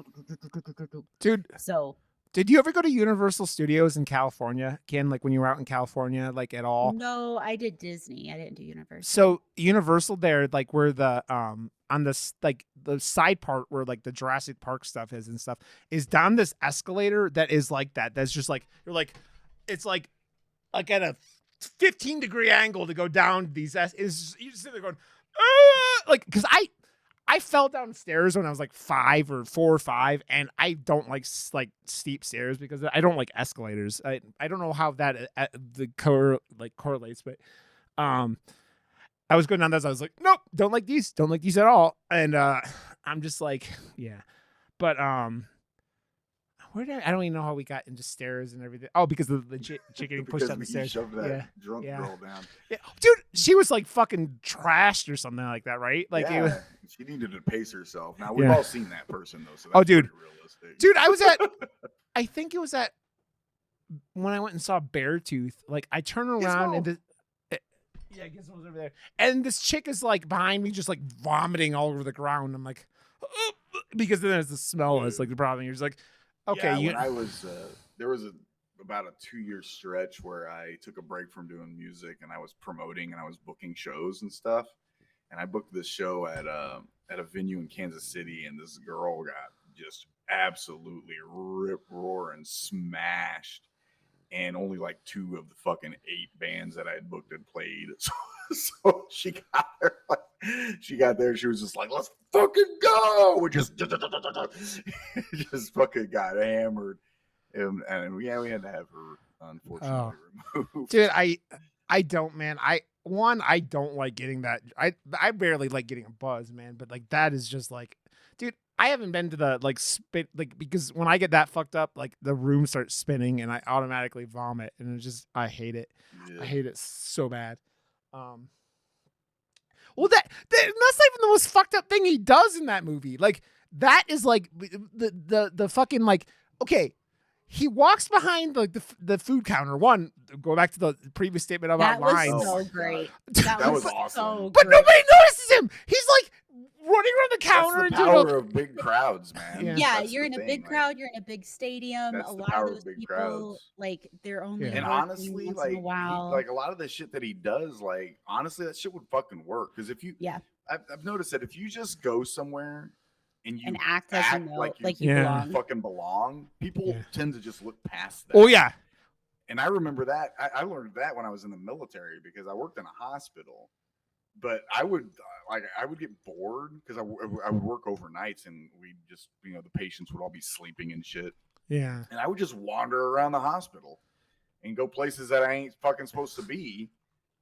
Dude, so did you ever go to Universal Studios in California, Ken? Like when you were out in California, like at all? no, I did Disney. I didn't do Universal. So Universal there, like where the on this like the side part where like the Jurassic Park stuff is and stuff, is down this escalator that is like that. That's just like you're like it's like at a 15-degree angle to go down these is you just sit there going like because I fell downstairs when I was like 5 or 4 or 5, and I don't like steep stairs because I don't like escalators. I don't know how that correlates, but I was going down those. I was like, nope, don't like these at all. And I'm just like, yeah, but where did I don't even know how we got into stairs and everything. Oh, because the chick getting pushed Because down the you stairs. shoved that Yeah. drunk Yeah. girl down. Yeah, dude, she was like fucking trashed or something like that, right? Like, yeah, it was, she needed to pace herself. Now we've Yeah. all seen that person though. So Oh, that's dude. pretty realistic. dude, I was at, I think it was at when I went and saw Beartooth. Like, I turn around and yeah, Gizmo's over there, and this chick is like behind me, just like vomiting all over the ground. I'm like, because then there's the smell. It's like the problem. You're just like, okay, Yeah, when I was there was about a 2-year stretch where I took a break from doing music and I was promoting and I was booking shows and stuff. And I booked this show at a venue in Kansas City, and this girl got just absolutely rip roaring smashed. And only like 2 of the fucking 8 bands that I had booked had played. So she got there. She got there. She was just like, "Let's fucking go!" We just fucking got hammered, and yeah, we had to have her unfortunately removed. dude, I don't, man. I don't like getting that. I barely like getting a buzz, man. But like that is just like, dude, I haven't been to the like spit like because when I get that fucked up, like the room starts spinning and I automatically vomit, and it's just I hate it. Yeah. I hate it so bad. Well, that's not even the most fucked up thing he does in that movie. Like that is like the fucking like okay. He walks behind like the food counter. One, go back to the previous statement about that was lines. Oh my so God. great. That was so awesome. But great. nobody notices him. He's like running around the counter That's and the doing all power of big crowds, man. Yeah. Yeah, That's you're the in a thing, big like- crowd. You're in a big stadium. That's A the lot power of of those big people, crowds. like they're only Yeah. And working honestly, once like in a while. like a lot of the shit that he does, like honestly, that shit would fucking work. Because if you, Yeah. I've noticed that if you just go somewhere and you and act as you know, like you Yeah. belong. fucking belong, people Yeah. tend to just look past that. Oh yeah. And I remember that. I learned that when I was in the military because I worked in a hospital. But I would get bored because I would work overnights and we just the patients would all be sleeping and shit, Yeah. and I would just wander around the hospital and go places that I ain't fucking supposed to be.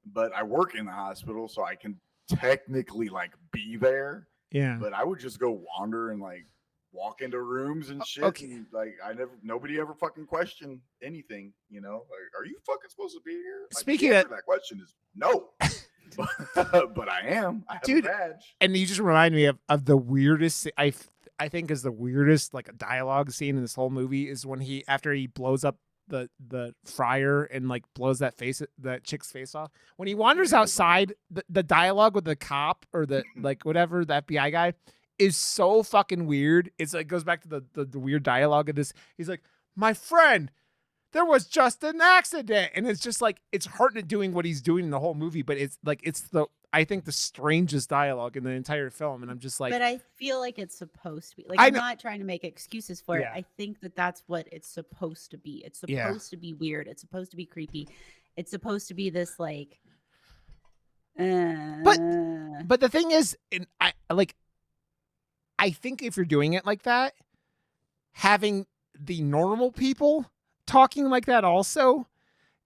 But I work in the hospital, so I can technically like be there. Yeah. But I would just go wander and like walk into rooms and shit. okay. And, like nobody ever fucking questioned anything. Like, are you fucking supposed to be here? Like, Speaking the of- answer to that question is no. But I am. I have Dude, a badge. And you just remind me of the weirdest. I think is the weirdest like dialogue scene in this whole movie is when after he blows up the fryer and like blows that chick's face off. When he wanders outside, the dialogue with the cop or the like whatever the FBI guy is so fucking weird. It's like goes back to the weird dialogue of this. He's like, my friend, there was just an accident. And it's just like, it's Hartnett doing what he's doing in the whole movie, but it's like, I think the strangest dialogue in the entire film. And I'm just like, But I feel like it's supposed to be. Like, I I'm know. not trying to make excuses for it. Yeah. I think that that's what it's supposed to be. It's Yeah. supposed to be weird. It's supposed to be creepy. It's supposed to be this like. But the thing is, I think if you're doing it like that, having the normal people talking like that also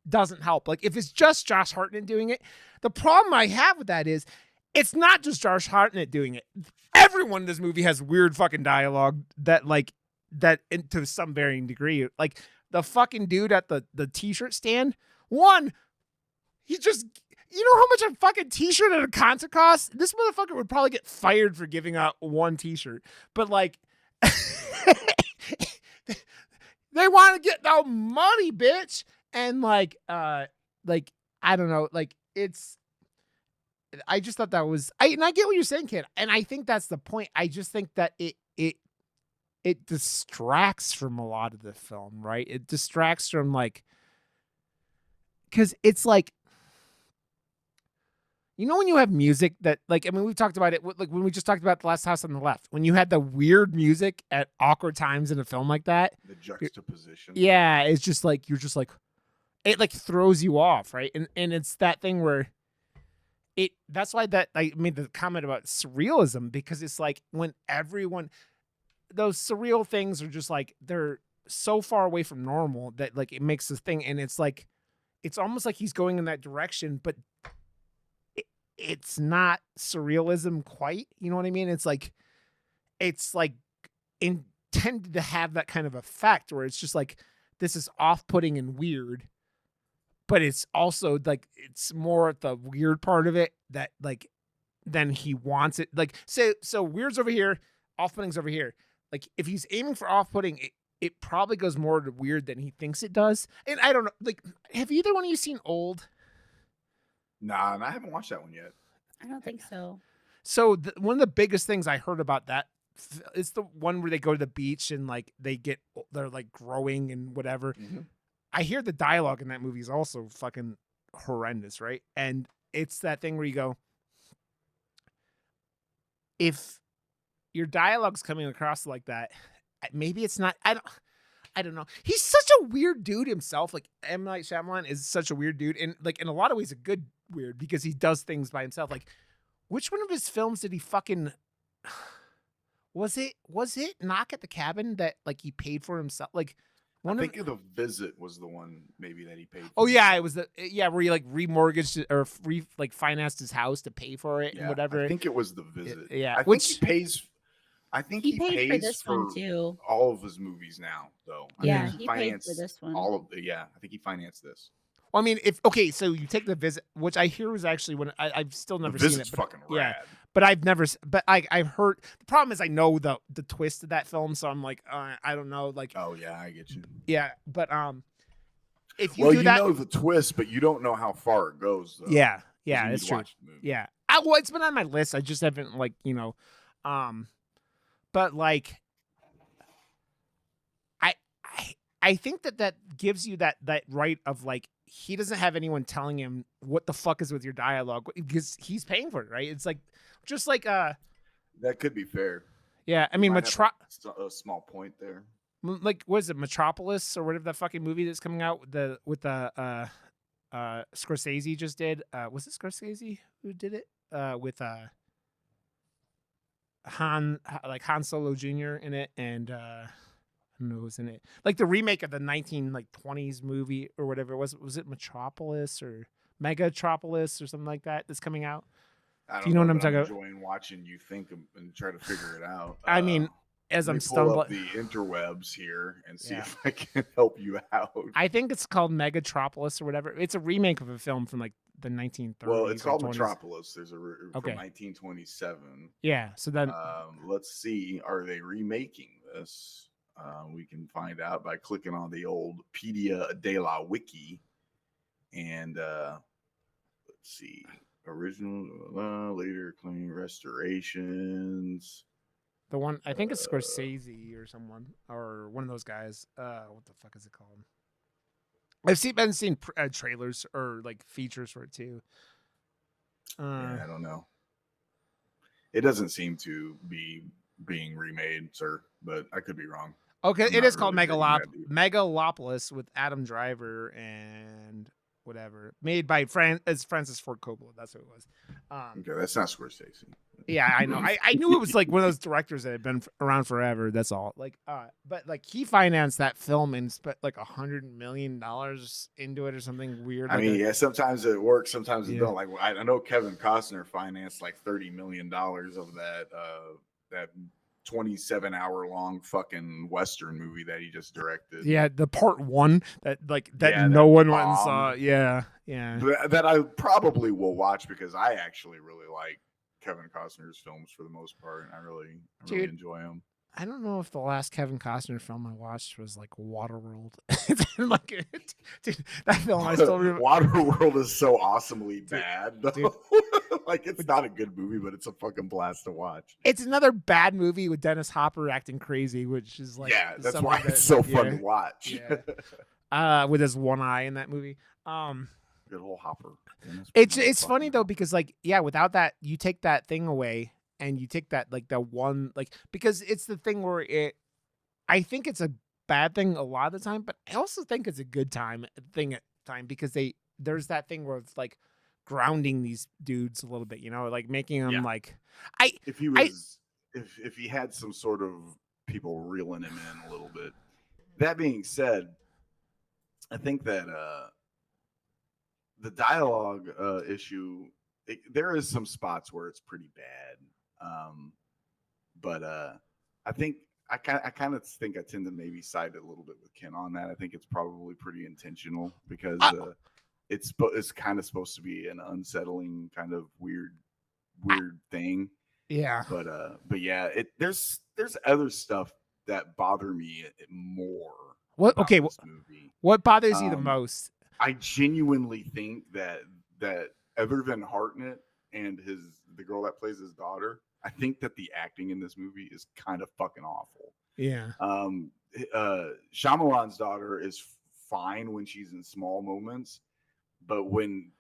doesn't help. Like if it's just Josh Hartnett doing it, the problem I have with that is it's not just Josh Hartnett doing it. Everyone in this movie has weird fucking dialogue that to some varying degree. Like the fucking dude at the t-shirt stand, he just, you know how much a fucking t-shirt at a concert costs? This motherfucker would probably get fired for giving out one t-shirt. But like they want to get no money, bitch. And like I don't know, like I just thought that was and I get what you're saying, kid. And I think that's the point. I just think that it distracts from a lot of the film, right? It distracts from like, because it's like, you know, when you have music that, like, I mean, we've talked about it, like when we just talked about The Last House on the Left, when you had the weird music at awkward times in a film like that, The juxtaposition. yeah, it's just like, you're just like, it like throws you off, right? And it's that thing where that's why that I made the comment about surrealism, because it's like when those surreal things are just like, they're so far away from normal that like it makes this thing, and it's like, it's almost like he's going in that direction, but it's not surrealism quite. You know what I mean? It's like intended to have that kind of effect where it's just like, this is off-putting and weird, but it's also like, it's more at the weird part of it that like, then he wants it. Like, so weird's over here, off-putting's over here. Like if he's aiming for off-putting, it probably goes more to weird than he thinks it does. And I don't know, like, have either one of you seen Old? Nah, and I haven't watched that one yet. I don't think so. So one of the biggest things I heard about that is the one where they go to the beach and like they're like growing and whatever. Mhm. I hear the dialogue in that movie is also fucking horrendous, right? And it's that thing where you go, if your dialogue's coming across like that, maybe it's not. I don't know. He's such a weird dude himself. Like M. Night Shyamalan is such a weird dude, and like in a lot of ways a good weird, because he does things by himself. Like, which one of his films did he fucking? Was it Knock at the Cabin that like he paid for himself? Like I think The Visit was the one maybe that he paid for. Oh yeah, it was where he like remortgaged or financed his house to pay for it and whatever. I think it was The Visit. Yeah, I think he pays. I think He paid for pays this one too. all of his movies now, though. I Yeah, think he paid for this one. All of the I think he financed this. Well, I mean, so you take The Visit, which I hear was actually I've still never The seen it. Visit's But, fucking rad. but I've never. But I've heard. The problem is I know the twist of that film, so I'm like, I don't know. Like, Oh yeah, I get you. yeah, but if you do that, know the twist, but you don't know how far it goes. Though, yeah, 'cause yeah, you that's need to true. watch the movie. Yeah, well, it's been on my list. I just haven't but like, I think that gives you that right of like, he doesn't have anyone telling him what the fuck is with your dialogue, because he's paying for it, right? It's like, just like That could be fair. yeah, I mean, Might have a small point there. like, what is it, Metropolis or whatever that fucking movie that's coming out with the Scorsese just did. Was it Scorsese who did it? With Han Solo Jr. in it, and I don't know who's in it. Like the remake of the 1920s movie or whatever it was. Was it Metropolis or Megatropolis or something like that that's coming out? I don't Do you know what I'm but talking about? enjoying watching you think and try to figure it out. I mean, as let I'm me pull up stumbling, the interwebs here and see Yeah. if I can help you out. I think it's called Megatropolis or whatever. It's a remake of a film from like the 1930s. Well, it's or called 20s. Metropolis. There's from Okay. 1927. Yeah. So then, Let's see. Are they remaking this? We can find out by clicking on the old Pedia de la Wiki. And let's see. Original, later clean restorations. the one I think it's Scorsese or someone or one of those guys. What the fuck is it called? I've been seeing trailers or like features for it too. Yeah, I don't know. It doesn't seem to be being remade, sir, but I could be wrong. Okay, I'm it not is called really digging that deep. Megalopolis with Adam Driver and whatever, made by Francis Ford Coppola. That's what it was. Okay, that's not Scorsese. Yeah, I know. I knew it was like one of those directors that had been around forever. That's all. Like, but like he financed that film and spent like $100 million into it or something weird. I like mean, yeah, sometimes it works, sometimes it Yeah. don't. Like I know Kevin Costner financed like $30 million of that 27-hour long fucking Western movie that he just directed. Yeah, the part one that Yeah, no that one went and saw. bombed. Yeah. That I probably will watch because I actually really like Kevin Costner's films for the most part, and I really Dude. enjoy them. I don't know if the last Kevin Costner film I watched was like Waterworld. It's been like, dude, that film I still remember. Waterworld is so awesomely bad, though. dude. Like it's not a good movie, but it's a fucking blast to watch. It's another bad movie with Dennis Hopper acting crazy, which is like Yeah, that's something why that- it's so fun yeah, to watch. yeah. With his one eye in that movie. Good old Hopper. It's funny though because like without that you take that thing away and you take that like the one like because it's the thing where I think it's a bad thing a lot of the time, but I also think it's a good time because there's that thing where it's like grounding these dudes a little bit, like making them like if he was if he had some sort of people reeling him in a little bit. That being said, I think that the dialogue issue, there is some spots where it's pretty bad, but I think I kind of think I tend to maybe side a little bit with Ken on that. I think it's probably pretty intentional because it's kind of supposed to be an unsettling kind of weird thing. Yeah, but yeah, there's other stuff that bother me more. What? about Okay, this movie. what bothers you the most? I genuinely think that Everton Hartnett and the girl that plays his daughter, I think that the acting in this movie is kind of fucking awful. Yeah. Shyamalan's daughter is fine when she's in small moments, but when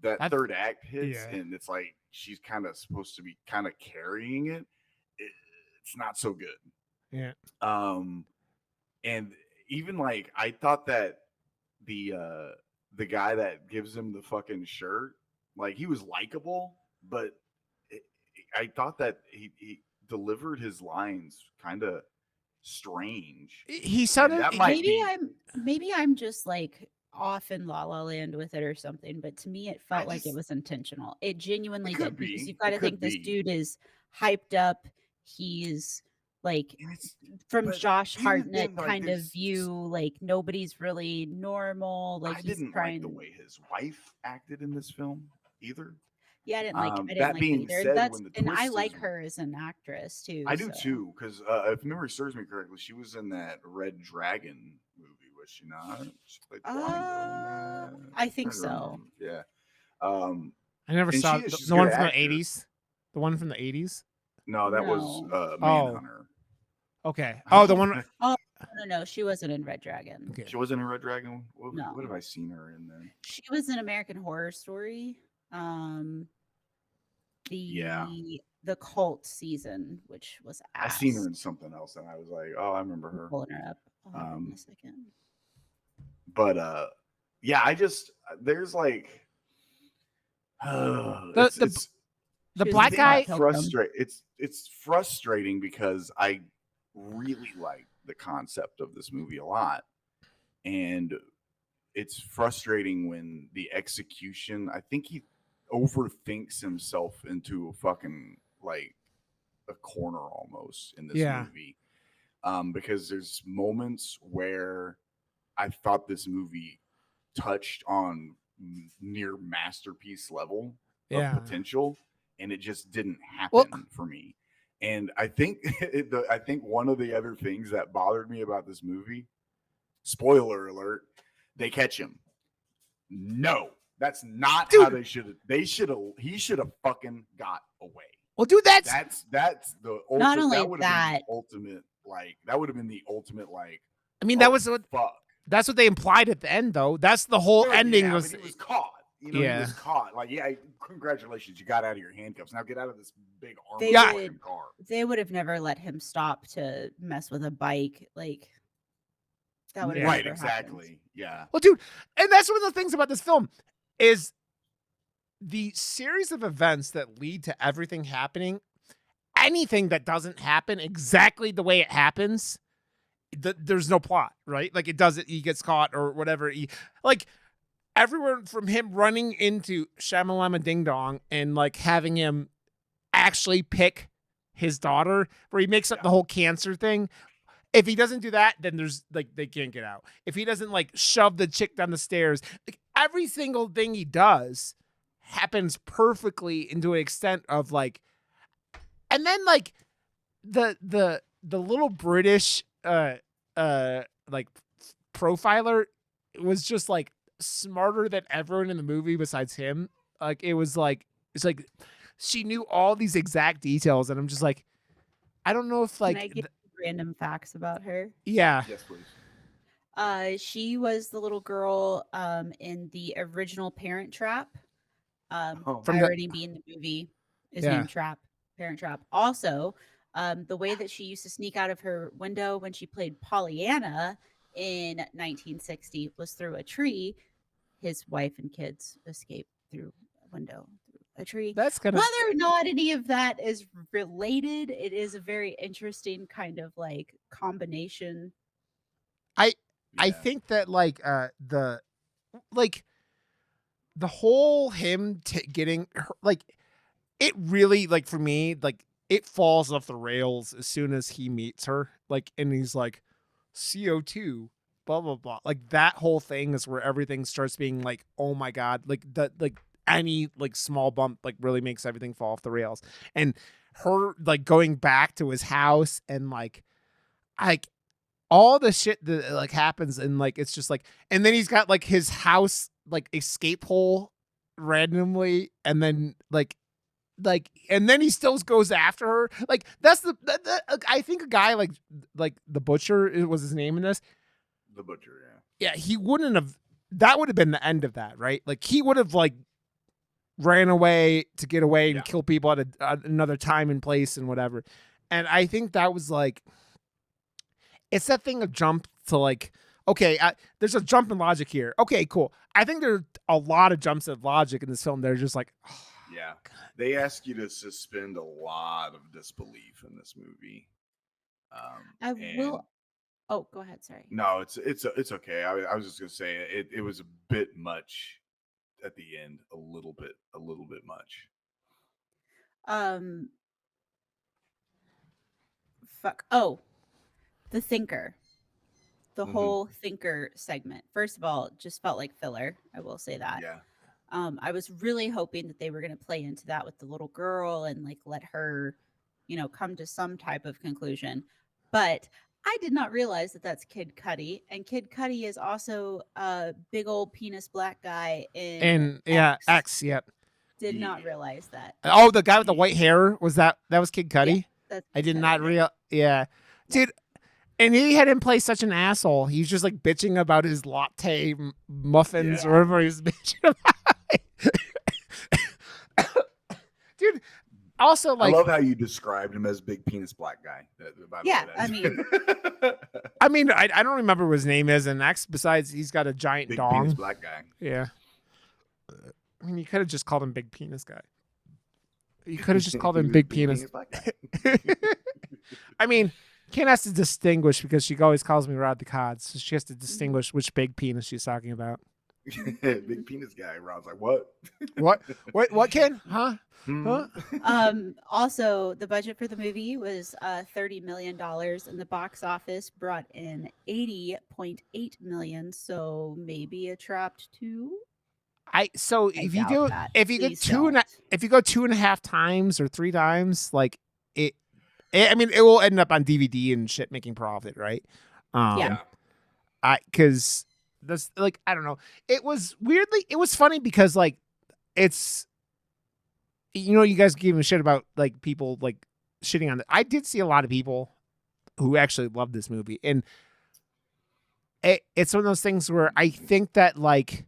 that third act hits and it's like she's kind of supposed to be kind of carrying it's not so good. Yeah. And even like I thought that the guy that gives him the fucking shirt, like he was likable, but I thought that he delivered his lines kind of strange. He sounded maybe I'm just like off in La La Land with it or something, but to me it felt like it was intentional. It genuinely did because you've got to think this dude is hyped up. He's like from Josh Hartnett kind of view, like nobody's really normal. Like I he's didn't trying. like the way his wife acted in this film either. Yeah, I didn't like that being it either. said, That's, when the and I twist like is- her as an actress too. I do so. too, because if memory serves me correctly, she was in that Red Dragon movie, was she not? She played the blonde girl in that. I think I so. remember. Yeah. I never and saw she's the a one good from actor. the 80s. The one from the 80s. No, that was No. Manhunter. Okay. Oh, the one. No, she wasn't in Red Dragon. Okay. She wasn't in Red Dragon. No. What have I seen her in then? She was in American Horror Story. The cult season, which was I seen her in something else, and I was like, oh, I remember her. Pulling her up in a second. But yeah, there's like The black it's guy. It's frustrating because I really like the concept of this movie a lot, and it's frustrating when the execution, I think he overthinks himself into a fucking like a corner almost in this movie, because there's moments where I thought this movie touched on near masterpiece level of potential, and it just didn't happen for me. And I think I think one of the other things that bothered me about this movie, spoiler alert, they catch him. No, that's not how they should have. He should have fucking got away. Well, dude, that's the Not only that would have been that, the ultimate Like that would have been the ultimate. Like, I mean, oh, that's fuck. what they implied at the end, though. That's the whole ending. Yeah, Was but he was caught. You know, Yeah. he was caught. Like, yeah, congratulations, you got out of your handcuffs. Now get out of this big They armored would- car. They would have never let him stop to mess with a bike. Like that would have Right, never happened. exactly. Yeah. well, dude, and that's one of the things about this film is the series of events that lead to everything happening. Anything that doesn't happen exactly the way it happens, there's no plot, right? Like it doesn't. He gets caught or whatever. Like everywhere from him running into Shamalama Ding Dong and like having him actually pick his daughter, where he makes up the whole cancer thing. If he doesn't do that, then there's like they can't get out. If he doesn't like shove the chick down the stairs, like every single thing he does happens perfectly into an extent of like, and then like the little British like profiler was just like smarter than everyone in the movie besides him. Like it's like she knew all these exact details, and I'm just like, I don't know if like Can I give random facts about her? yeah. Yes, please. She was the little girl in the original Parent Trap. Oh. From the- Irony being the movie is Yeah. named Trap, Parent Trap. Also, the way that she used to sneak out of her window when she played Pollyanna in 1960 was through a tree. His wife and kids escaped through a window through a tree. That's kind of Whether or not any of that is related, it is a very interesting kind of like combination. I Yeah. think that like the whole him getting her, like it really like for me like it falls off the rails as soon as he meets her, like, and he's like CO2 blah blah blah, like that whole thing is where everything starts being like, oh my god, like that, like any like small bump like really makes everything fall off the rails. And her like going back to his house and like all the shit that like happens, and like it's just like, and then he's got like his house like escape hole randomly, and then like and then he still goes after her. Like that's I think a guy like the butcher was his name in this. The butcher, yeah. Yeah, he wouldn't have. That would have been the end of that, right? Like he would have like ran away to get away and Yeah. kill people at another time and place and whatever. And I think that was like, it's that thing of jump to like, okay, there's a jump in logic here. Okay, cool. I think there are a lot of jumps of logic in this film. They're just like, oh, Yeah. They ask you to suspend a lot of disbelief in this movie. I and- will. Oh, go ahead. Sorry. No, it's okay. I was just gonna say it was a bit much at the end, a little bit much. Fuck. Oh, the thinker. The Mhm. whole thinker segment. First of all, just felt like filler. I will say that. Yeah. I was really hoping that they were going to play into that with the little girl and like let her, come to some type of conclusion. But I did not realize that that's Kid Cudi, and Kid Cudi is also a big old penis black guy in and yeah, X, yep. Did not Yeah. realize that. Oh, the guy with the white hair was that was Kid Cudi? That's I did Cudi. not yeah, dude. And he had him play such an asshole. He's just like bitching about his latte muffins Yeah. or whatever he's bitching about. Dude, also like, I love how you described him as big penis black guy. By the Yeah, way, I mean, I don't remember what his name is in X. Besides, he's got a giant big dong. penis black guy. Yeah. I mean, you could have just called him Big Penis Guy. You could have just called him Big Penis. black guy. I mean, Ken has to distinguish because she always calls me Rod the Cod, so she has to distinguish which big penis she's talking about. Big penis guy. Ron's like, what? What? What, Ken? Huh? Hmm. Huh? Also, the budget for the movie was $30 million, and the box office brought in $80.8 million. So maybe it trapped two. So I if you doubt do, that. if you go Please two and don't. if you go 2.5 times or 3 times, like I mean, it will end up on DVD and shit making profit, right? Yeah. Because that's like, I don't know. It was funny because like it's, you guys gave me shit about like people like shitting on it. I did see a lot of people who actually love this movie, and it's one of those things where I think that like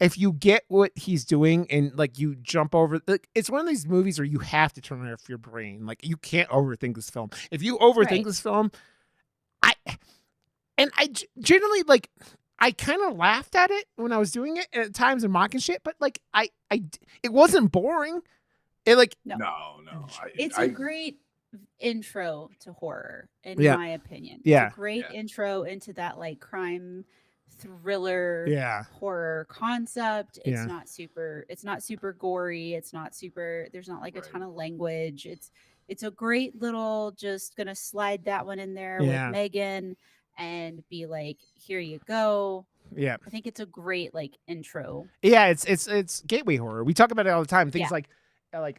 if you get what he's doing and like you jump over, like, it's one of these movies where you have to turn off your brain. Like you can't overthink this film. If you overthink Right. this film, I generally like I kind of laughed at it when I was doing it and at times and mocking shit, but like it wasn't boring. It like No. No. It's a great intro to horror, in Yeah. my opinion. Yeah. It's a great intro into that like crime thriller yeah horror concept. Yeah. It's not super gory. It's not super, there's not like a Right. ton of language. It's a great little, just gonna slide that one in there Yeah. with Megan and be like, here you go. yeah. I think it's a great like intro. Yeah, it's gateway horror. We talk about it all the time. Things Yeah. like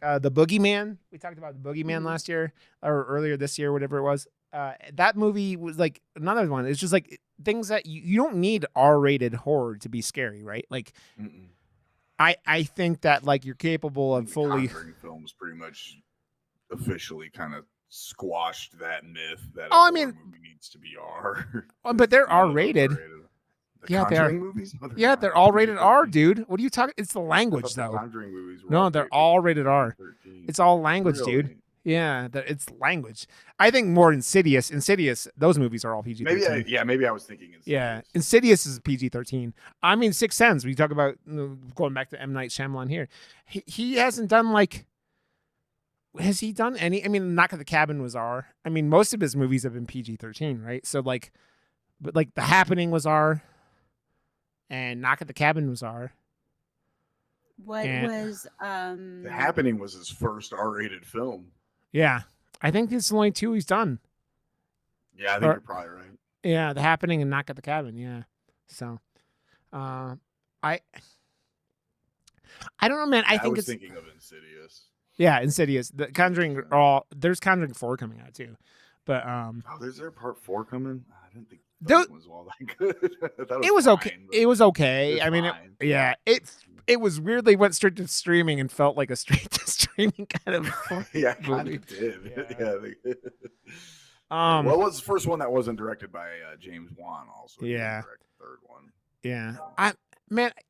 the Boogeyman. We talked about the Boogeyman Mhm. last year or earlier this year, whatever it was. That movie was like another one. It's just like things that you don't need R-rated horror to be scary, right? Like Mm-mm. I think that like you're capable of The fully. Conjuring films pretty much officially kind of squashed that myth that Oh, a I mean- horror movie needs to be R. But they're None of them R-rated. The Yeah, they are. Conjuring movies? No, Yeah, not. they're all rated R, PG-13. dude. What are you talking? It's the I language thought the though. Conjuring movies were No, they're rated all rated R. PG-13. It's all language, dude. Really? Yeah, it's language. I think more Insidious. Those movies are all PG-13. Maybe I was thinking Insidious. Yeah, Insidious is PG-13. I mean, Sixth Sense. We talk about going back to M. Night Shyamalan here. He hasn't done like. Has he done any? I mean, Knock at the Cabin was R. I mean, most of his movies have been PG-13, right? So like, but like The Happening was R, and Knock at the Cabin was R. What And- was The Happening was his first R-rated film. Yeah, I think it's the only two he's done. Yeah, I think Or- you're probably right. Yeah, The Happening and Knock at the Cabin. Yeah, so, I don't know, man. I think was it's thinking of Insidious. yeah, Insidious. The Conjuring are all there's Conjuring 4 coming out too, but Oh, is there part 4 coming? I didn't think Tho- that was all that good. I thought it was okay. fine, but It was okay. it's I mean, fine. it was weirdly went straight to streaming and felt like a straight to streaming kind of. yeah, it kind movie. of did. Yeah. Yeah. What was the first one that wasn't directed by James Wan? Also, He didn't Yeah. direct the third one. Yeah,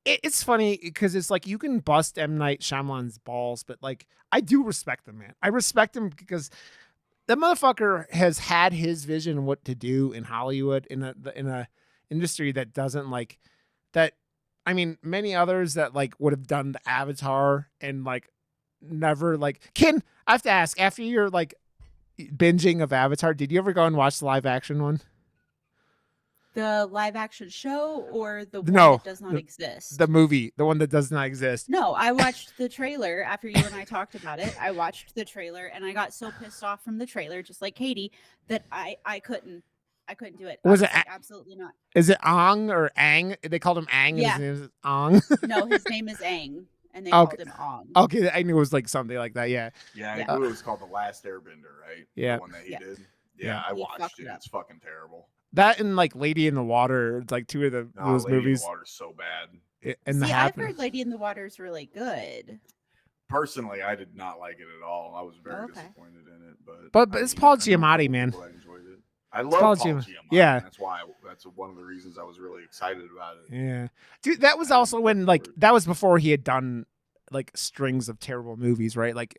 it's funny because it's like you can bust M. Night Shyamalan's balls, but like I do respect him, man. I respect him because the motherfucker has had his vision of what to do in Hollywood in a industry that doesn't like that. I mean, many others that like would have done the Avatar and like never like. Ken, I have to ask, after your like binging of Avatar, did you ever go and watch the live action one? the live action show or the one No, that does not exist? The movie, the one that does not exist. No, I watched the trailer after you and I talked about it. I watched the trailer and I got so pissed off from the trailer, just like Katie, that I couldn't do it. Was I it like, absolutely not? Is it Ong or Ang? They called him Ang. Yeah. And his name is Ong. No, his name is Aang, and they Okay. called him Ong. Okay, I knew it was like something like that. Yeah, Yeah, Yeah. I knew it was called The Last Airbender, right? Yeah. The one that he Yeah. did. Yeah. Yeah, I He watched fucked it. it up. It's fucking terrible. that and like Lady in the Water, it's like two of No, those Lady in the movies. Water's so bad. And the See, I've happen. heard Lady in the Water is really good. Personally, I did not like it at all. I was very Okay. disappointed in it. But I it's mean, Paul I know Giamatti, people man. that enjoyed it. I love Paul Paul Giamatti. Giamatti. Yeah. That's one of the reasons I was really excited about it. Yeah, dude, that was I also didn't when like like it. that was before he had done like strings of terrible movies, right? Like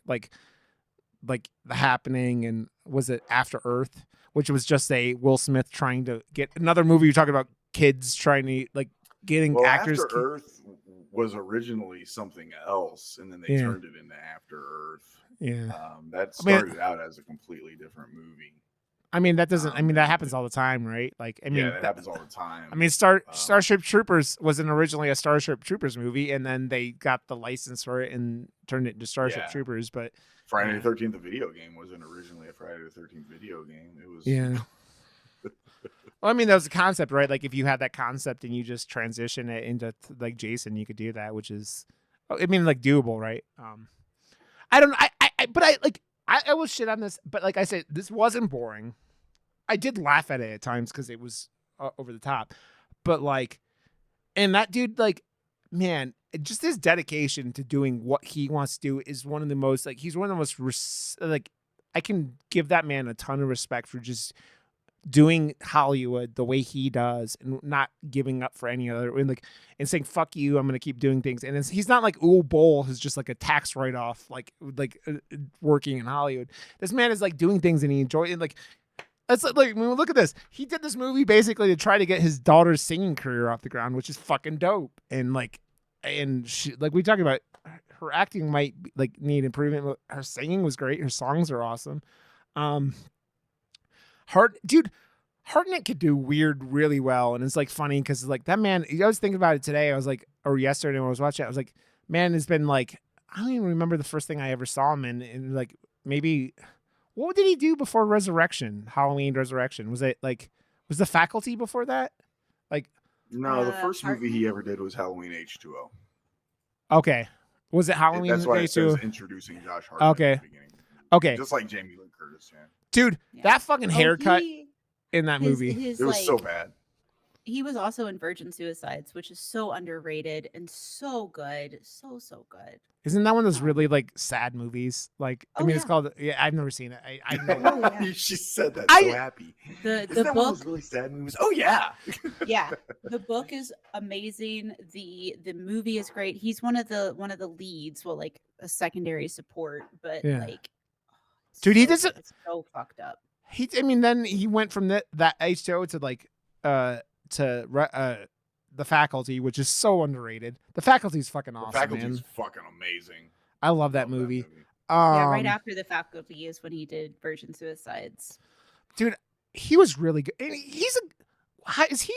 The Happening and was it After Earth, which was just a Will Smith trying to get another movie. You're talking about kids trying to like getting Well, actors. After Earth was originally something else, and then they Yeah. turned it into After Earth. Yeah, That I mean- started out as a completely different movie. I mean that doesn't. I Um, mean that happens all the time, right? Like I mean, Yeah, that happens all the time. I mean, Um, Starship Troopers wasn't originally a Starship Troopers movie, and then they got the license for it and turned it into Starship Yeah. Troopers. But Friday yeah. the 13th, the video game, wasn't originally a Friday the 13th video game. It was yeah, well, I mean, that was the concept, right? Like if you had that concept and you just transition it into like Jason, you could do that, which is, I mean, like doable, right? I don't, but I will shit on this, but like I said, this wasn't boring. I did laugh at it at times because it was over the top, but like, and that dude, like, man, just his dedication to doing what he wants to do is one of the most, like, he's one of the most, like, I can give that man a ton of respect for just doing Hollywood the way he does and not giving up for any other, and saying fuck you, I'm gonna keep doing things. And he's not like Uwe Boll, who's just like a tax write off, working in Hollywood. This man is like doing things and he enjoys it. Like that's like when we look at this, he did this movie basically to try to get his daughter's singing career off the ground, which is fucking dope. And she, like we talked about, her acting might need improvement, but her singing was great. Her songs are awesome. Hartnett could do weird really well, and it's like funny because like that man. I was thinking about it today. I was like, or yesterday when I was watching it, I was like, man has been like, I don't even remember the first thing I ever saw him in. And like maybe, what did he do before Resurrection? Halloween Resurrection, was it like, was The Faculty before that? Like, No, the first movie he ever did was Halloween H2O. Okay, was it Halloween? That's why it says H2O? introducing Josh Hartnett. Okay. At the beginning. Okay, Just like Jamie Lee Curtis. Yeah. dude, Yeah. that fucking haircut he- in that his- movie. his, It was so like, bad. He was also in Virgin Suicides, which is so underrated and so good, so good. Isn't that one of those really like sad movies? Like, I Oh, mean, it's yeah. ched. Yeah, I've never seen it. I know. Oh, yeah. She said that I- so happy. The Isn't that one of book, those really sad movies? Oh yeah. yeah, the book is amazing. The movie is great. He's one of the leads, well, like a secondary support, but Yeah. like, Dude, he so doesn't- good. It's so fucked up. Then he went from that H2O to like The Faculty, which is so underrated. The Faculty is fucking The awesome, Faculty man. is fucking amazing. I love that Love movie. Yeah, right Um, after The Faculty is when he did Virgin Suicides. he was really good. And is he He's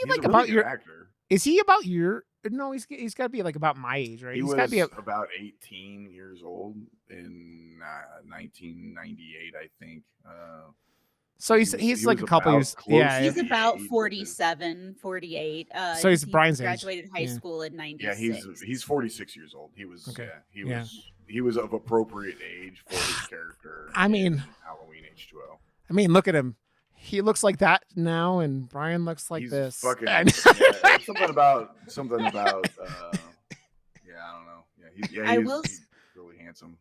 like a really about good your? actor. Is he about your? No, he's got to be like about my age, right? He He's was got to be. about 18 years old in 1998, I think. So he's he like was a couple about years. close Yeah, to He's the about age of 47, 48. So he's he Brian's age. graduated high Yeah. school in 96. Yeah, he's 46 years old. He was Okay. yeah, he was of appropriate age for his character. I mean- in Halloween H2O. I mean, look at him. He looks like that now, and Brian looks like He's this. fucking And- yeah, something about yeah, I don't know. I he's, will he's really handsome.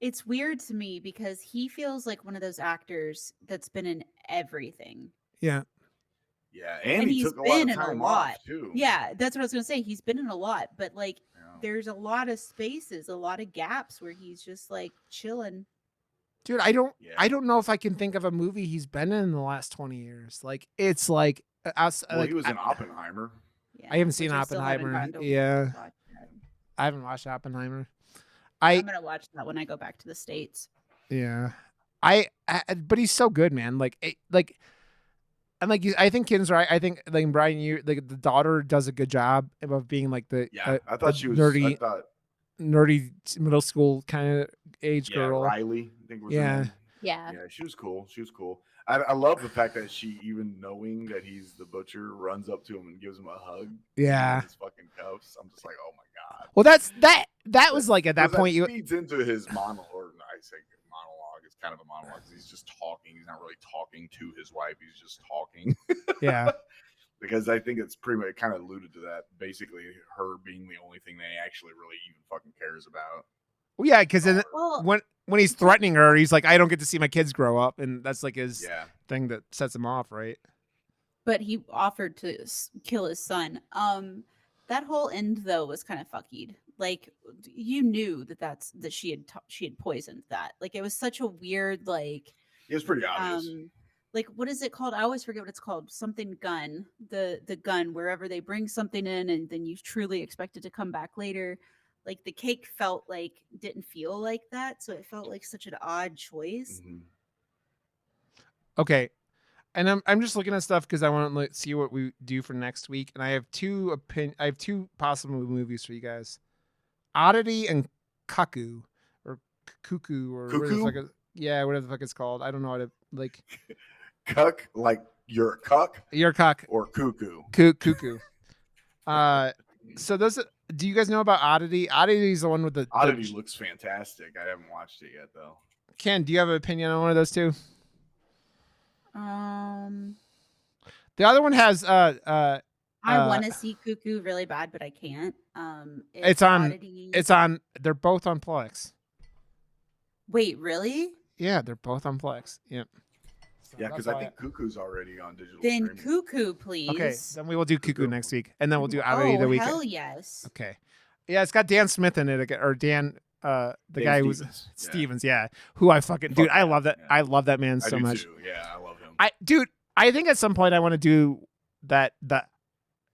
It's weird to me because he feels like one of those actors that's been in everything. yeah. Yeah, And and he he's took a lot been of in a time lot. off too. Yeah, that's what I was gonna say. He's been in a lot, but like Yeah. there's a lot of spaces, a lot of gaps where he's just like chilling. Dude, I don't Yeah. know if I can think of a movie he's been in the last 20 years. Like, it's like, Well, like, he was in Oppenheimer. Yeah, I haven't seen which I still haven't Oppenheimer. gotten to Yeah. watch yet. I haven't watched Oppenheimer. I'm gonna watch that when I go back to the States. Yeah. But he's so good, man. I think Ken's right. I think like Brian, you like the daughter does a good job of being like the Yeah, I thought she was nerdy, I thought middle school kind of age yeah, girl. Riley, I think was her Yeah. name. Yeah. Yeah, she was cool. She was cool. I love the fact that she, even knowing that he's the butcher, runs up to him and gives him a hug. Yeah. in his fucking cuffs. I'm just like, oh my god. Well, that was like at that 'Cause point you feeds into his monologue. Or I say monologue. It's kind of a monologue 'cause he's just talking. He's not really talking to his wife. He's just talking. yeah. Because I think it's pretty much, it kind of alluded to that. Basically, her being the only thing they actually really even fucking cares about. Well, yeah, because Well, when he's threatening her, he's like, I don't get to see my kids grow up, and that's like his Yeah. thing that sets him off, right? but he offered to kill his son. That whole end though was kind of fuckied. Like you knew that she had poisoned that. Like it was such a weird like It was pretty obvious. like what is it called? I always forget what it's called. Something gun. The gun wherever they bring something in and then you truly expect it to come back later. Like the cake didn't feel like that, so it felt like such an odd choice. Mhm. Okay, and I'm just looking at stuff because I want to see what we do for next week, and I have two possible movies for you guys: Oddity and Cuckoo, or Cuckoo, or whatever the Cuckoo? fuck whatever the fuck it's called. I don't know how to like. Cuck, like you're a cuck Your cock, or cuckoo. cuckoo. So those. Do you guys know about Oddity? Oddity is the one with the Oddity looks fantastic. I haven't watched it yet though. Ken, do you have an opinion on one of those two? The other one has I want to see Cuckoo really bad, but I can't. It's on- Oddity. they're both on Plex. Wait, really? Yeah, they're both on Plex. Yep. So Yeah, that's because I why think Cuckoo's already on digital Then streaming. Cuckoo, please. Okay, then we will do Cuckoo Cuckoo. next week, and then we'll do Abby Oh, the weekend. hell yes. Okay. Yeah, it's got Dan Smith in it again, or Dan, the Dan guy who was Stevens. Yeah. Stevens. Yeah, who I fucking dude. Fuck I yeah, love that. yeah. I love that man I so do much. too. Yeah, I love him. I think at some point I want to do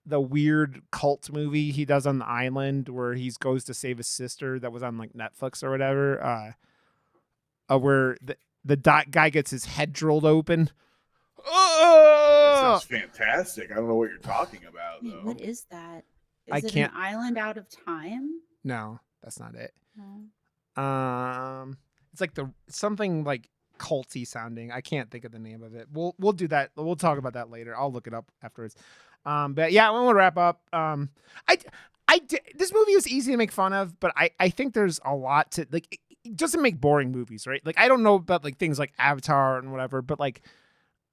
the weird cult movie he does on the island where he goes to save his sister that was on like Netflix or whatever. Where the guy gets his head drilled open. That Oh! sounds fantastic. I don't know what you're talking about Wait, though. what is that? Is I it can't- an island out of time? No, that's not it. No. It's like something like culty sounding. I can't think of the name of it. We'll do that. We'll talk about that later. I'll look it up afterwards. But yeah, when we'll wrap up. This movie was easy to make fun of, but I think there's a lot to like. It doesn't make boring movies, right? Like I don't know about like things like Avatar and whatever, but like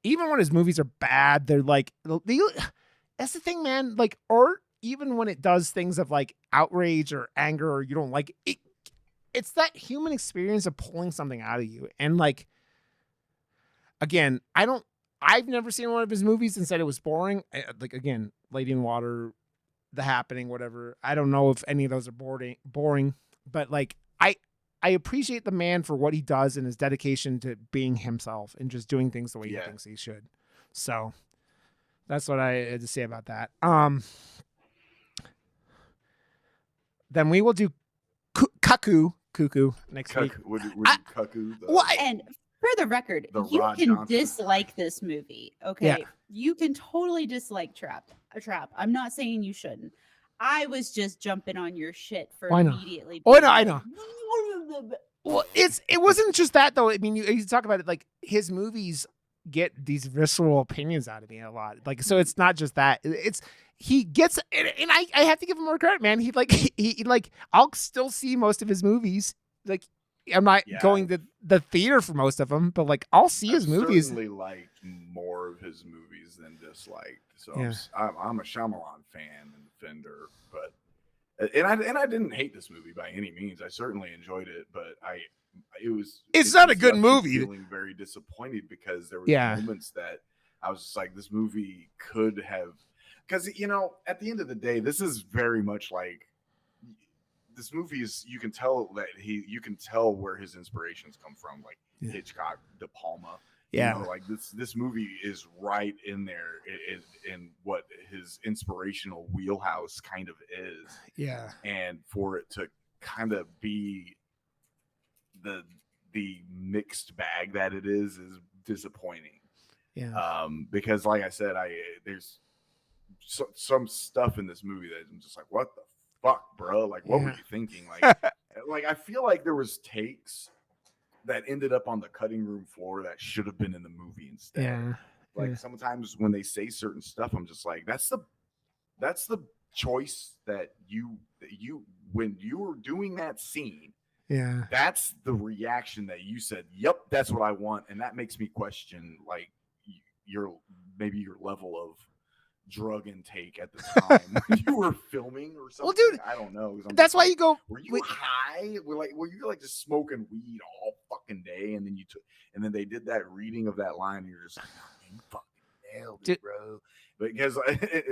even when his movies are bad, they're like that's the thing, man. Like art, even when it does things of like outrage or anger or you don't like it, it's that human experience of pulling something out of you. And like, again, I've never seen one of his movies and said it was boring. Like again, Lady in Water, The Happening, whatever. I don't know if any of those are boring, but like I appreciate the man for what he does and his dedication to being himself and just doing things the way he thinks he should. So that's what I had to say about that. Then we will do Cuckoo next week. Would you Cuckoo? And for the record, The you Rod can Johnson. dislike this movie. Okay. You can totally dislike Trap. I'm not saying you shouldn't. I was just jumping on your shit for I know. immediately. Oh, I being know. like, Well, it wasn't just that though. I mean, you talk about it like his movies get these visceral opinions out of me a lot. Like, so it's not just that. He gets, and I have to give him more credit, man. He like I'll still see most of his movies. Like, I'm not going to the theater for most of them, but like I'll see his movies. Certainly liked more of his movies than disliked. So Yeah. I'm a Shyamalan fan and defender, but and I didn't hate this movie by any means. I certainly enjoyed it, but It's not a just good left me movie. Feeling very disappointed because there was Yeah. moments that I was just like, this movie could have, because at the end of the day, this is very much like this movie is. You can tell that you can tell where his inspirations come from, like Hitchcock, De Palma. Yeah. Like this movie is right in there in what his inspirational wheelhouse kind of is. Yeah. And for it to kind of be the mixed bag that it is disappointing. Yeah. Because like I said, there's some stuff in this movie that I'm just like, what the fuck, bro? Like, what were you thinking? Like I feel like there was takes that ended up on the cutting room floor that should have been in the movie instead. Yeah. Like sometimes when they say certain stuff, I'm just like, that's the choice that you when you were doing that scene. Yeah. That's the reaction that you said, yep, that's what I want. And that makes me question like your level of drug intake at the time when you were filming or something. Well, dude, I don't know. That's why you go. Were you high? Were you like just smoking weed all fucking day, and then they did that reading of that line, and you're just like, oh, you fucking nailed it, bro. Because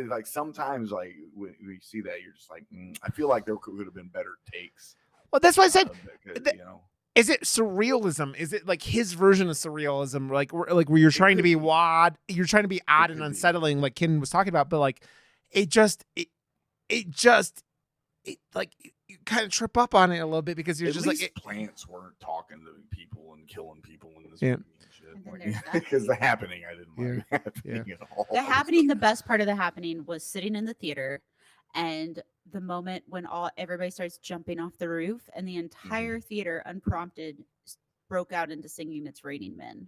like sometimes like when we see that, you're just like, I feel like there could have been better takes. Well, that's why I said. Because, Is it surrealism? Is it like his version of surrealism? Like where you're trying to be odd, you're trying to be odd and unsettling, like Ken was talking about, but like it like you kind of trip up on it a little bit because you're just like plants weren't talking to people and killing people in this Yeah. movie and shit. Because The Happening, I didn't like Happening at all. The Happening, the best part of The Happening was sitting in the theater and the moment when everybody starts jumping off the roof and the entire theater unprompted broke out into singing It's Raining Men.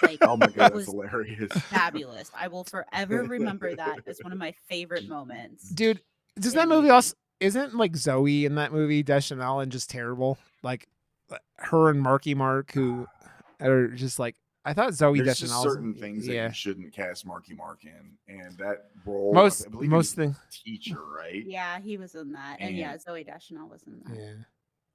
Like, oh my god, it was that's hilarious. fabulous. I will forever remember that as one of my favorite moments. Dude, does that movie also isn't like Zoe in that movie Deschanel and just terrible? Like her and Marky Mark who are just like I thought Zoe There's Deschanel. just certain things that you shouldn't cast Marky Mark in, and that role. Most I believe he was thing. teacher, right? Yeah, he was in that, and yeah, Zoe Deschanel was in that. Yeah.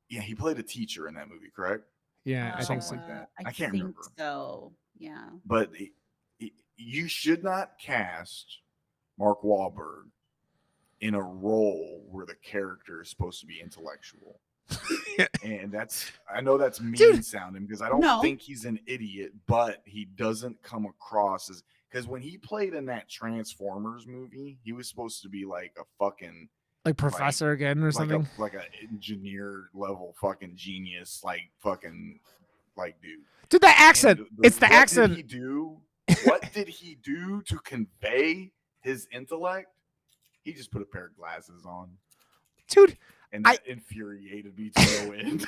Yeah, he played a teacher in that movie, correct? Yeah, I think so. something like that. I I can't think remember. so. Yeah. But you should not cast Mark Wahlberg in a role where the character is supposed to be intellectual. And I know that's mean Dude. sounding because I don't No. think he's an idiot, but he doesn't come across as, because when he played in that Transformers movie, he was supposed to be like a fucking Like Professor again or something. like a engineer level fucking genius, like fucking like dude. Dude, that accent. And It's the what accent. Did he do? What did he do to convey his intellect? He just put a pair of glasses on. Dude, And that infuriated me to no end.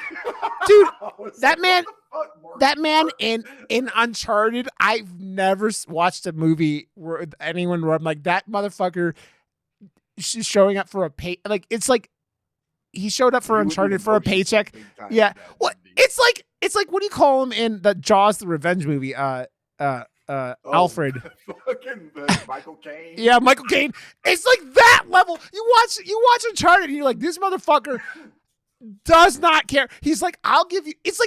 Dude, I was that man- "What the fuck, Mark that man Wahlberg?" in Uncharted, I've never watched a movie where anyone where I'm like, that motherfucker showing up for a pay. Like, it's like he showed up for He wouldn't Uncharted even for a motion paycheck. big time Yeah. in that What? movie. It's like what do you call him in the Jaws the Revenge movie? Oh, Alfred. Fucking Michael Caine. Yeah, Michael Caine. It's like that level. You watch Uncharted, and you're like, this motherfucker does not care. He's like, I'll give you. It's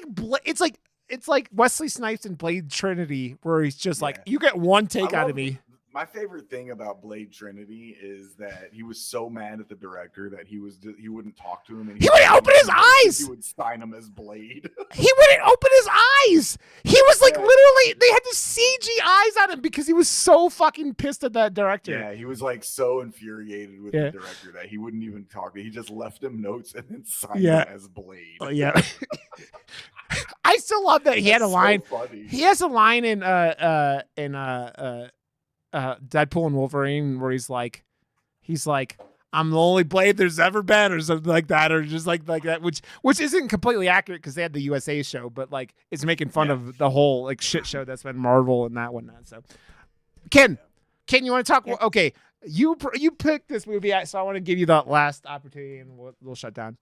like Wesley Snipes in Blade Trinity, where he's just like, Yeah. you get one take I out of love- me. My favorite thing about Blade Trinity is that he was so mad at the director that he wouldn't talk to him. And He wouldn't open his eyes! He would sign him as Blade. He wouldn't open his eyes. He was like Yeah. literally. They had to CG eyes on him because he was so fucking pissed at that director. Yeah, he was like so infuriated with Yeah. the director that he wouldn't even talk. He just left him notes and then signed Yeah. him as Blade. Yeah. I still love that he had a That's so line. funny. He has a line in Deadpool and Wolverine where he's like, I'm the only Blade there's ever been, or something like that, or just like that, which isn't completely accurate because they had the USA show, but like it's making fun Yeah. of the whole like shit show that's been Marvel and that whatnot. So, Ken, you want to talk? Yeah. Okay, you picked this movie, so I want to give you the last opportunity, and we'll shut down.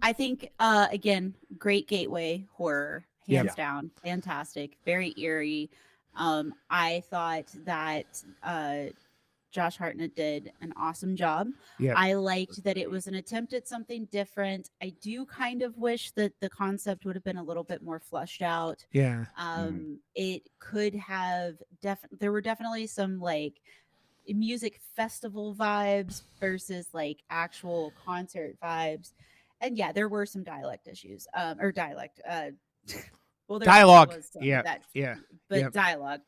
I think again, great gateway horror, Yeah. hands down, fantastic, very eerie. I thought that Josh Hartnett did an awesome job. Yeah. I liked that it was an attempt at something different. I do kind of wish that the concept would have been a little bit more fleshed out. Yeah, It could have there were definitely some like music festival vibes versus like actual concert vibes. And yeah, there were some dialect issues. Well, there Dialogue. was some Yeah, that, yeah. but Yep. dialogue.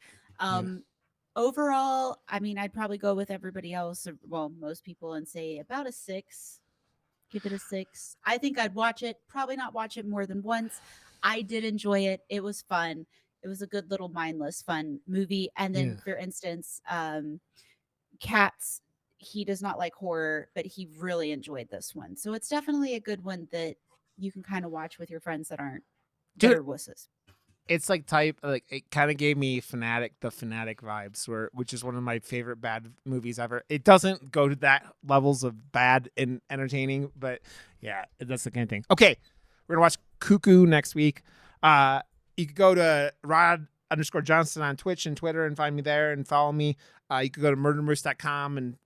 Overall, I mean, I'd probably go with everybody else, or, well, most people, and say about a 6. Give it a 6. I think I'd watch it. Probably not watch it more than once. I did enjoy it. It was fun. It was a good little mindless, fun movie. And then, Yeah. for instance, Katz, he does not like horror, but he really enjoyed this one. So it's definitely a good one that you can kind of watch with your friends that aren't Dude, that are wusses. It's like it kind of gave me the Fanatic vibes, which is one of my favorite bad movies ever. It doesn't go to that levels of bad and entertaining, but yeah, that's the kind of thing. Okay, we're gonna watch Cuckoo next week. You could go to Rod_Johnson on Twitch and Twitter and find me there and follow me. You could go to murdermoose.com and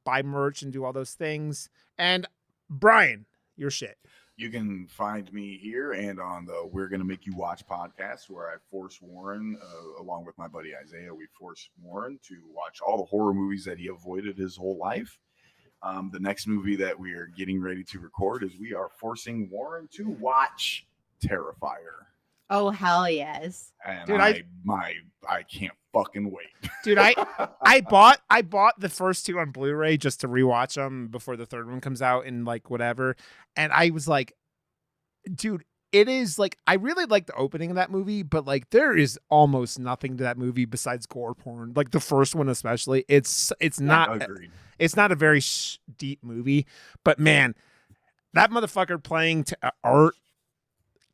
buy merch and do all those things. And Brian, your shit. You can find me here and on the We're Gonna Make You Watch podcast, where I force Warren, along with my buddy Isaiah, we force Warren to watch all the horror movies that he avoided his whole life. The next movie that we are getting ready to record is we are forcing Warren to watch Terrifier. Oh, hell yes. And Dude, I can't fucking wait. Dude, I bought the first 2 on Blu-ray just to rewatch them before the third one comes out and like whatever. And I was like, dude, it is like I really like the opening of that movie, but like there is almost nothing to that movie besides gore porn. Like the first one especially. It's not Agreed. it's not a very deep movie, but man, that motherfucker playing to art,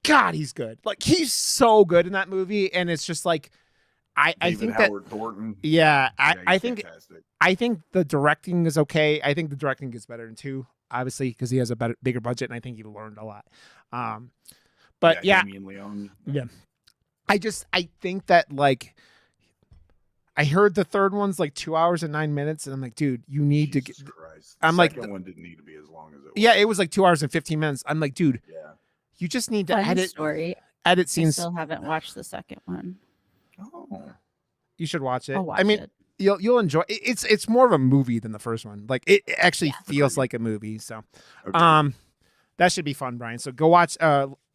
God, he's good. Like he's so good in that movie, and it's just like I David think that Howard Thornton. yeah, Yeah, I he's think fantastic. I think the directing is okay. I think the directing gets better in 2, obviously, because he has a bigger budget, and I think he learned a lot. But yeah, Damien Leone. I think that like I heard the third one's like 2 hours and 9 minutes, and I'm like, dude, you need to get. Jesus Christ. I'm The like, second one didn't need to be as long as it was. Yeah, it was like 2 hours and 15 minutes. I'm like, dude, Yeah. You just need to Fun edit story. edit I scenes. still haven't watched the second one. Oh, You should watch it. I'll watch I mean, it. you'll enjoy it's more of a movie than the first one. Like it actually Yeah. feels Agreed. like a movie. So okay. that should be fun, Brian. So go watch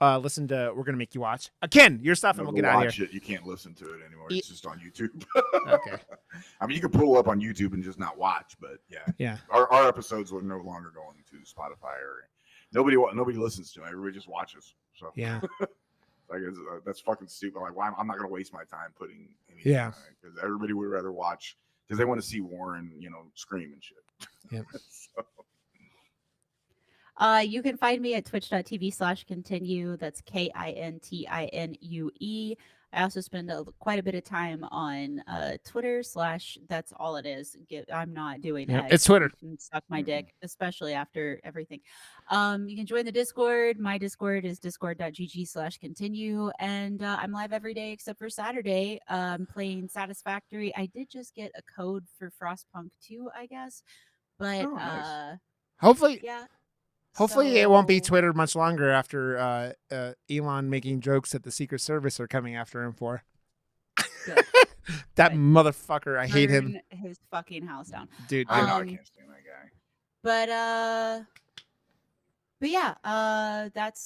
listen to We're Gonna Make You Watch. Ken, your stuff, No, and we'll go get out of watch here. it. You can't listen to it anymore. E- It's just on YouTube. Okay. I mean, you can pull it up on YouTube and just not watch, but yeah, Yeah. our episodes are no longer going to Spotify or nobody listens to them. Everybody just watches. So Yeah. like that's fucking stupid. Like, why I'm not gonna waste my time putting anything Yeah. because everybody would rather watch because they want to see Warren, scream and shit. Yep. So, You can find me at twitch.tv/continue. That's KINTINUE. I also spend quite a bit of time on Twitter / that's all it is. I'm not doing Yep, X. it's Twitter. You can suck my Mhm. dick, especially after everything. You can join the Discord. My Discord is discord.gg/continue. And I'm live every day except for Saturday. Playing Satisfactory. I did just get a code for Frostpunk 2, I guess. But Oh, nice. Hopefully yeah. Hopefully it won't be So- Twitter much longer after Elon making jokes that the Secret Service are coming after him for. Good. That Good. motherfucker, I hate him, Burn his fucking house down. dude. I know I Um, can't stand that guy. But yeah,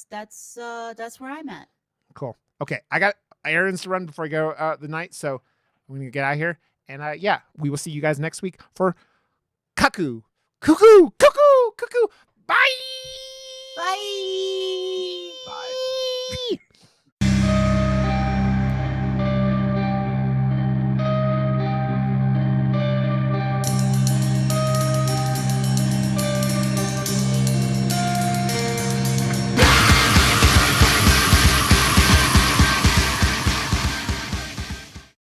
that's where I'm at. Cool. Okay, I got errands to run before I go the night, so I'm gonna get out of here. And yeah, we will see you guys next week for Cuckoo. Cuckoo. Bye. Bye.